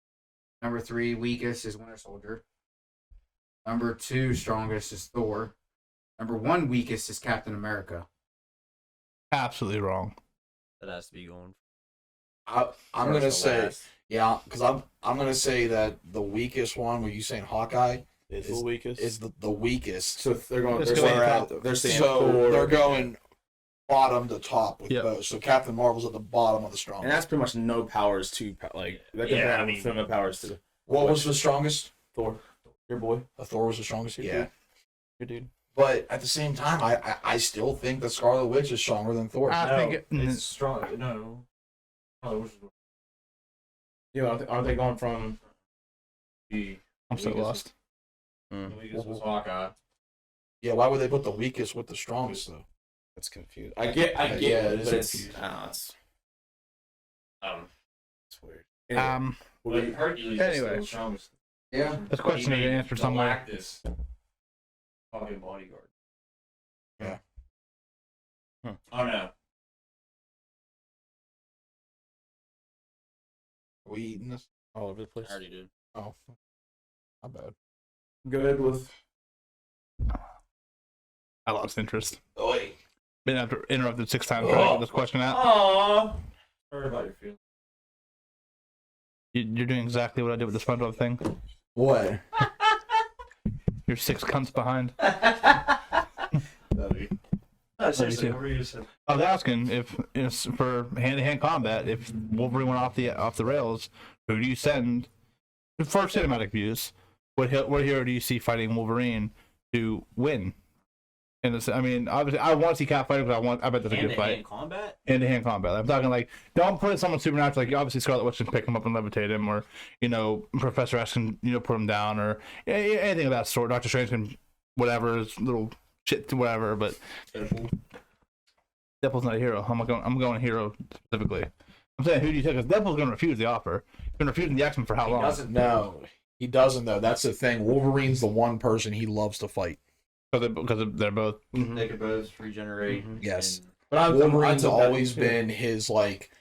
Number 3 weakest is Winter Soldier. Number 2 strongest is Thor. Number 1 weakest is Captain America. Absolutely wrong. that has to be going. I'm gonna First to say, last. yeah, because I'm gonna say that the weakest one, were you saying Hawkeye, It's the weakest. is the weakest. So they're going. It's They're going saying, top. they're saying So Thor, they're going bottom to top with Yep. both. So Captain Marvel's at the bottom of the strongest. and that's pretty much no powers to like. That can Yeah, have I mean- no powers to What was the strongest? Thor. Your boy, Thor was the strongest. Yeah, your dude. but at the same time, I still think that Scarlet Witch is stronger than Thor. I think it's strong. No. Oh, which is Yeah, aren't they going from? the I'm so lost. weakest was Hawkeye. Yeah, why would they put the weakest with the strongest though? That's confused. I get. Yeah, it is but it's, confusing. it's weird. Well, But Hercules is Anyway. still the strongest. Yeah. This question He is made answered somewhere. Galactus fucking bodyguard. Yeah. Oh no. Are we eating this? all over the place. I already did. Oh, my bad. Go ahead with. I lost interest. Oh wait. Been interrupted 6 times trying to get this question out. Aww. Sorry about your feelings. You're doing exactly what I did with the SpongeBob thing. What? You're 6 cunts behind. Seriously, too. what were you saying? I was asking if it's for hand-to-hand combat, if Wolverine went off the rails, who do you send for cinematic views? What hero do you see fighting Wolverine to win? And I mean, obviously, I want to see Cap fighting, but I bet that's a good fight. Hand-to-hand combat? Hand-to-hand combat. I'm talking like, don't put someone supernatural. Like obviously, Scarlet Witch can pick him up and levitate him, or Professor X can put him down, or anything of that sort. Doctor Strange can whatever his little shit to whatever, but Deadpool's not a hero. I'm going hero specifically. I'm saying who do you take? Because Deadpool's going to refuse the offer. He's been refusing the X-Men for how long? No, he doesn't though. That's the thing. Wolverine's the one person he loves to fight. Because they're both. They could both regenerate. Yes. and- But Wolverine's always been his like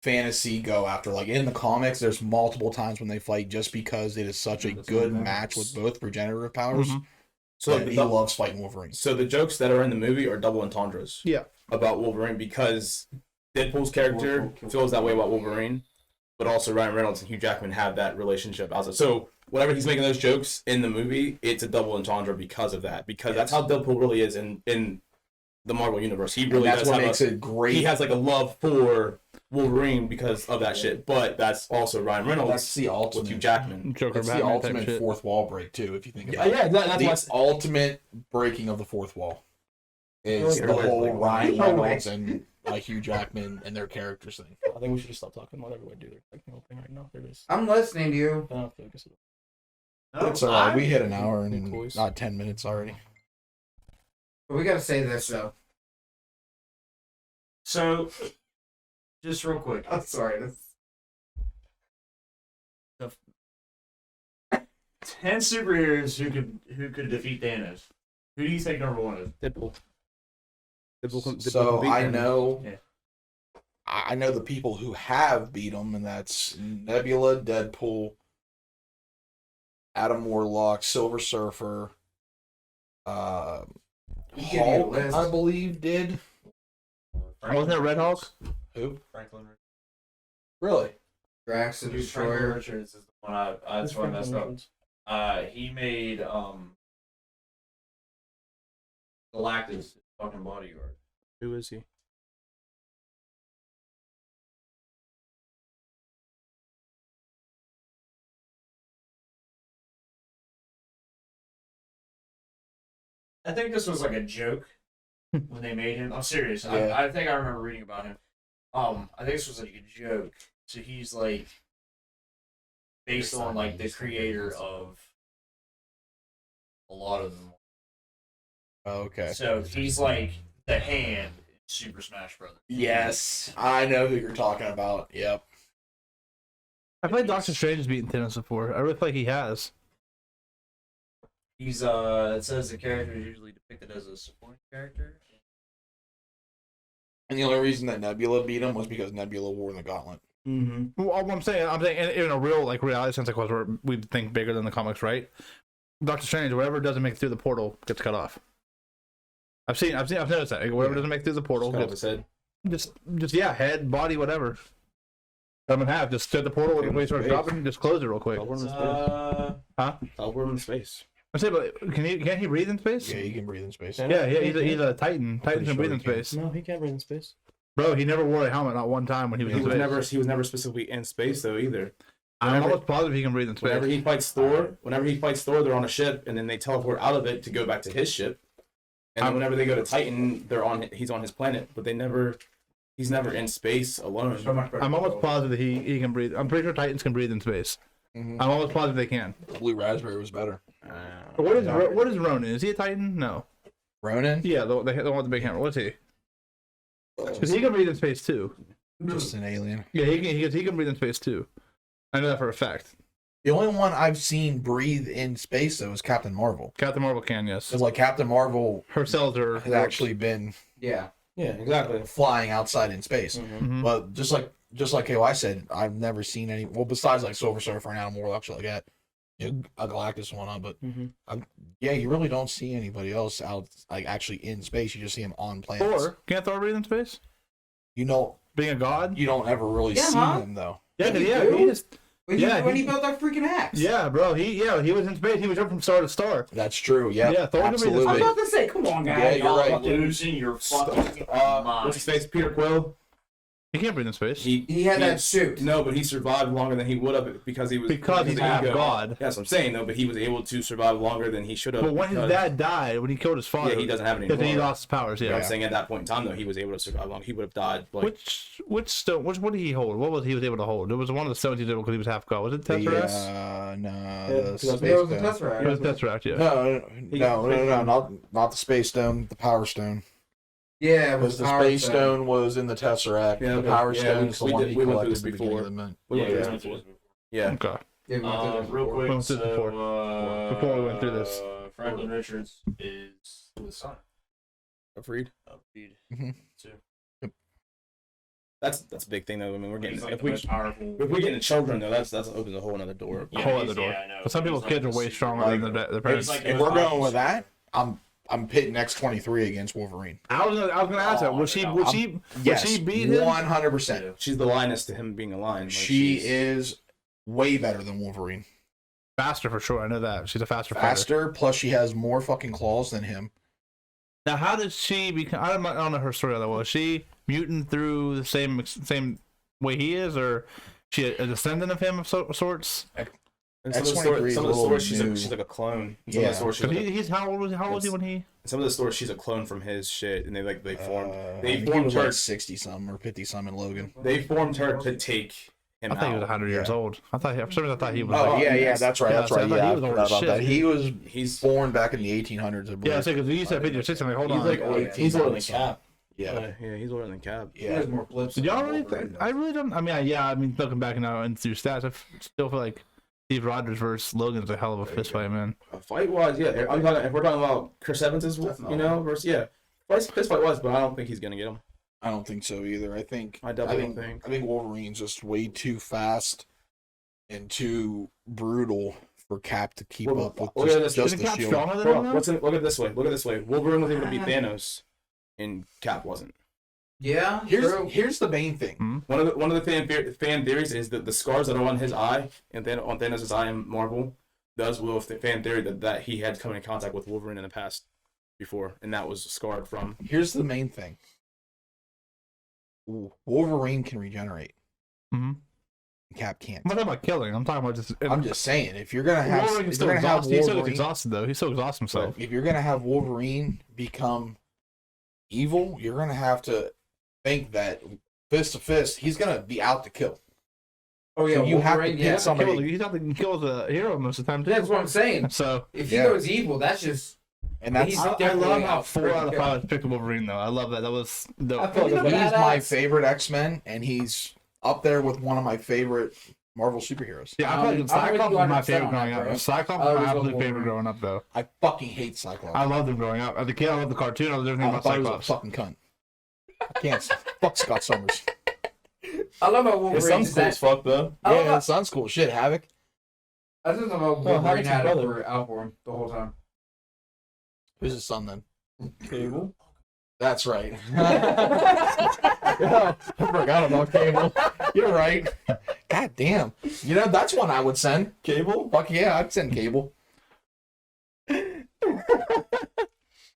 fantasy go after. Like in the comics, there's multiple times when they fight just because it is such a good match with both regenerative powers. Mhm. So So he loves fighting Wolverine. So the jokes that are in the movie are double entendres. Yeah. About Wolverine because Deadpool's character feels that way about Wolverine, but also Ryan Reynolds and Hugh Jackman have that relationship. So whenever he's making those jokes in the movie, it's a double entendre because of that. Because that's how Deadpool really is in the Marvel universe. He really And that's does what have makes it great. He has like a love for Wolverine because of that shit. But that's also Ryan Reynolds That's the with Hugh ultimate. Jackman. Joker, That's the Batman type ultimate shit. fourth wall break too. If you think about Yeah, it, that's why I the said- ultimate breaking of the fourth wall is the whole Ryan Reynolds and Hugh Jackman and their characters thing. I think we should just stop talking. Let everybody do their technical thing right now. There it is. I'm listening to you. I don't feel like it's- No, It's alright. We hit an Big hour and toys. not 10 minutes already. But we got to say this though. So, just real quick. I'm sorry. 10 superheroes who could defeat Thanos. Who do you think number one is? Deadpool. So I know, Yeah. I know the people who have beat him, and that's Nebula, Deadpool, Adam Warlock, Silver Surfer, You give me a Hulk, list. I believe did. Wasn't it Red Hulk? Who? Franklin Richards. Really? Drax the Dude, Franklin Destroyer. Richards is the one that's why I messed up. He made Galactus fucking bodyguard. Who is he? I think this was like a joke when they made him. I'm serious. Yeah. I think I remember reading about him. I think this was like a joke. So he's like based on like the creator of a lot of them. Oh, okay. So he's like the hand Super Smash Brothers. Yes, I know who you're talking about. Yep. I feel like Doctor Strange has beaten Thanos before. I really feel like he has. He's it says the character is usually depicted as a supporting character. And the only reason that Nebula beat him was because Nebula wore the gauntlet. Mm-hmm. Well, I'm saying in a real like reality sense, like where we think bigger than the comics, right? Doctor Strange, whatever doesn't make it through the portal gets cut off. I've noticed that. Like, whatever doesn't make it through the portal Cut off gets his head. just head, body, whatever. Cut him in half. Just set the portal when he starts dropping. Just close it real quick. Teleport him in space. I say, but can't he breathe in space? Yeah, he can breathe in space. Yeah, he's a Titan. Titans can breathe in sure he can. space. No, he can't breathe in space. Bro, he never wore a helmet, not one time when he was in space. He was never specifically in space though either. I'm almost positive he can breathe in space. Whenever he fights Thor, they're on a ship, and then they teleport out of it to go back to his ship. And then whenever they go to Titan, he's on his planet, but he's never in space alone. I'm almost positive that he can breathe. I'm pretty sure Titans can breathe in space. Mhm. I'm almost positive they can. Blue raspberry was better. What is Ronan? Is he a Titan? No. Ronan? Yeah, the one with the big hammer. What's he? Because he can breathe in space too. Just an alien. Yeah, he can breathe in space too. I know that for a fact. The only one I've seen breathe in space though is Captain Marvel. Captain Marvel can, yes. Because like Captain Marvel Her cells are has actually been Yeah. Yeah, exactly. flying outside in space. Mhm. But just like KY said, I've never seen any. Well, besides like Silver Surfer and Animal Warlock, shit like that. You know, a Galactus one on, but yeah, you really don't see anybody else out like actually in space. You just see them on planets. Thor. Can't Thor breathe in space? You know, Being a god? you don't ever really Yeah, see huh? them though. Yeah, He yeah. do? He just When, Yeah, when he- he built that freaking axe. yeah, bro. He was in space. He was jumping from star to star. That's true. Yeah, Yeah, Thor can breathe in absolutely. I'm about to say, come on, guys. Yeah, you're right. Losing your fucking mind. What's his face? Peter Quill. He can't breathe in space. He had that suit. No, but he survived longer than he would have because he was Because he's of half ego. god. That's what I'm saying though. But he was able to survive longer than he should have. But when his because- dad died, when he killed his father, yeah, he doesn't have it because anymore. he lost his powers. But Yeah. I'm saying at that point in time though, he was able to survive long. He would have died. Like, Which stone? What did he hold? What was he able to hold? It was one of the stones he did because he was half god. Was it Tesseract? No, because the space It was a stone. It was Tesseract. Tesseract. Yeah. No, not the space stone. The power stone. Yeah, it Because was the Power space Stone. stone was in the Tesseract. Yeah, the okay. power Yeah, stone is the we one did- he we went through collected this at the beginning before. of the month. we Yeah, went we through went this through before. this Yeah. Okay. Yeah, we went through this Real before. quick, Went through this before. Before we went through this. Franklin Richards is the son Agreed. of Reed. Mhm. too. That's a big thing though. I mean, we're getting He's like if the we most powerful. if we get into children though, that's opens a whole another door. A whole other door. Yeah, I know. But some He's people's like kids are the way super- stronger than their parents. like- If we're going with that, I'm pitting X-23 against Wolverine. I was gonna ask that. Oh, Would she no. would she Yes, she beat him? 100%. She's the lioness to him being a lion. Like, She she's- is way better than Wolverine. Faster for sure. I know that she's a faster fighter. Faster, plus she has more fucking claws than him. Now, how did she become? I don't know her story that well. Is she mutant through the same way he is, or she a descendant of him of sorts? And some of the X-23 stories, is some a of the little stories new. she's like a clone. Some of Yeah. the stories she's Because like he's how old was he when he? some of the stories she's a clone from his shit, and they formed. I They think he formed was her. like 60 something or 50 something in Logan. They formed her to take him I thought he was out. 100 years Yeah. old. I thought for some reason I thought he was. Oh like, yeah, that's right, Yeah, that's so I right. thought Yeah, he I was old forgot as about shit. that. He was He's born back in the 1800s, I Yeah, believe. because you said 50 or 60. I'm like, hold he's on. like Oh, yeah. he's older than Cap. Yeah, Yeah, he's older than Cap. He has more blips. yeah. Did y'all than really? Wolverine I does. really don't. I mean, yeah. I mean, looking back now and through stats, still feel like Steve Rogers versus Logan's a hell of a fist fight, man. Fight wise, yeah. If we're talking about Chris Evans's, versus fist fight wise, but I don't think he's gonna get him. I don't think so either. I think I definitely don't think. I think Wolverine's just way too fast and too brutal for Cap to keep Well, up with look at this. just Isn't the Cap shield. stronger than Hold him? on, look at it this way. Look at it this way. Wolverine was able to beat Thanos, and Cap wasn't. Yeah, true. Here's the main thing. One of the fan theories is that the scars that are on his eye and then on Thanos' eye in Marvel does will fan theory that he had come in contact with Wolverine in the past before, and that was scarred from. Here's the main thing. Wolverine can regenerate. Mhm. Cap can't. I'm not talking about killing. I'm talking about just. I'm just saying, if you're gonna have, Wolverine if is you're still gonna have exhausted. He still gets Wolverine, exhausted though. He still exhausts himself. if you're gonna have Wolverine become evil, you're gonna have to think that fist to fist, he's gonna be out to kill. Oh yeah, So you have to Wolverine, pick yeah. somebody. He's not the kill the hero most of the time too. That's what I'm saying. So If he Yeah. goes evil, that's just And that's He's I definitely love how out 4 out of freaking 5 picked Wolverine, though. I love that. That was the. I feel like he's it's my favorite X-Men, and he's up there with one of my favorite Marvel superheroes. Yeah, I feel like I'm Cyclops with you was my 100% favorite on growing that, up. bro. Cyclops I was my always absolute loved favorite Wolverine. growing up, though. I fucking hate Cyclops. I loved him growing up. As a kid, I loved the cartoon. I loved everything I about thought he was a Cyclops. fucking cunt. I can't. Fuck Scott Summers. I love how His Wolverine son's cool as fuck though. Yeah, his son's cool. Shit, Havoc. I just love how Well, Wolverine Havoc's had his it brother. out for him the whole time. Who's his son then? Cable. That's right. Yeah, I forgot about Cable. You're right. God damn. You know, that's one I would send. Cable. Fuck yeah, I'd send Cable.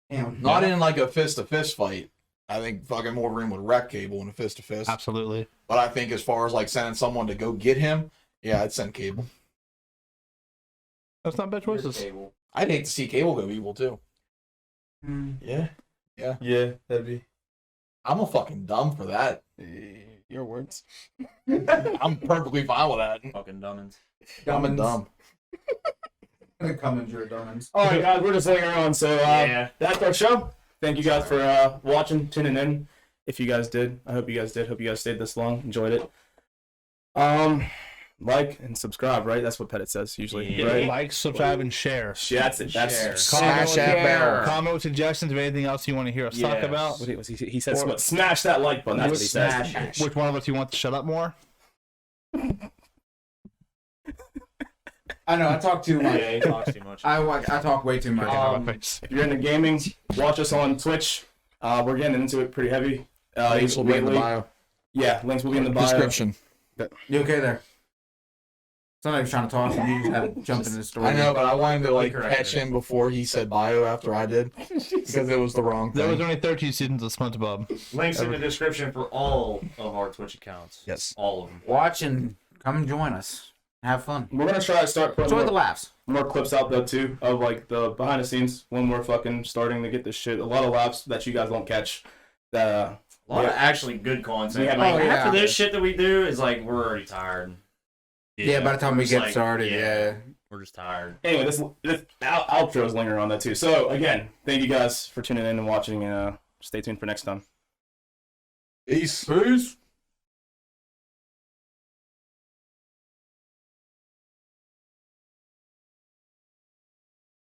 Damn. Not in like a fist-to-fist fight. I think fucking Wolverine would wreck Cable in a fist-to-fist. Absolutely. But I think as far as like sending someone to go get him, yeah, I'd send Cable. That's not bad choices. Cable. I'd hate to see Cable go evil too. Yeah. Yeah. Yeah, that'd be I'm a fucking dumb for that. your words. I'm perfectly fine with that. Fucking dumbins. I'm a dumb. The Cummins, you're a dumbins. All right, guys, we're just hanging around. So Yeah. that's our show. Thank you guys for watching, tuning in. If you guys did, I hope you guys did. Hope you guys stayed this long, enjoyed it. Like and subscribe, right? That's what Pettit says usually, Yeah. right? Like, subscribe, and share. Yeah, that's it. That's Share. Smash that bell. Comment with suggestions of anything else you want to hear us talk Yes. about. what he said. Or- Smash that like button. That's what he says. Smash. Which one of us you want to shut up more? I know, I talk too much. Yeah, he talks too much. I talk way too much. If you're into gaming, watch us on Twitch. We're getting into it pretty heavy. Links will be in the lately. bio. Yeah, links will be in the bio. Description. You okay there? Somebody's trying to talk and you just had to jump into the story. I know, but I wanted to like Correct. catch him before he said bio after I did because it was the wrong There was thing. only 13 seasons of SpongeBob. Links in the description for all of our Twitch accounts. Yes. All of them. Watch and come join us. Have fun. We're gonna try to start putting Enjoy the more, laughs. more clips out though too of like the behind the scenes when we're fucking starting to get this shit. A lot of laughs that you guys don't catch. That A lot of yeah. actually good content. Yeah, like, oh, yeah. after this shit that we do is like we're already tired. Yeah, by the time we're we just get like, started, yeah. We're just tired. Anyway, this outro is lingering on that too. So again, thank you guys for tuning in and watching, and stay tuned for next time. Peace. Peace.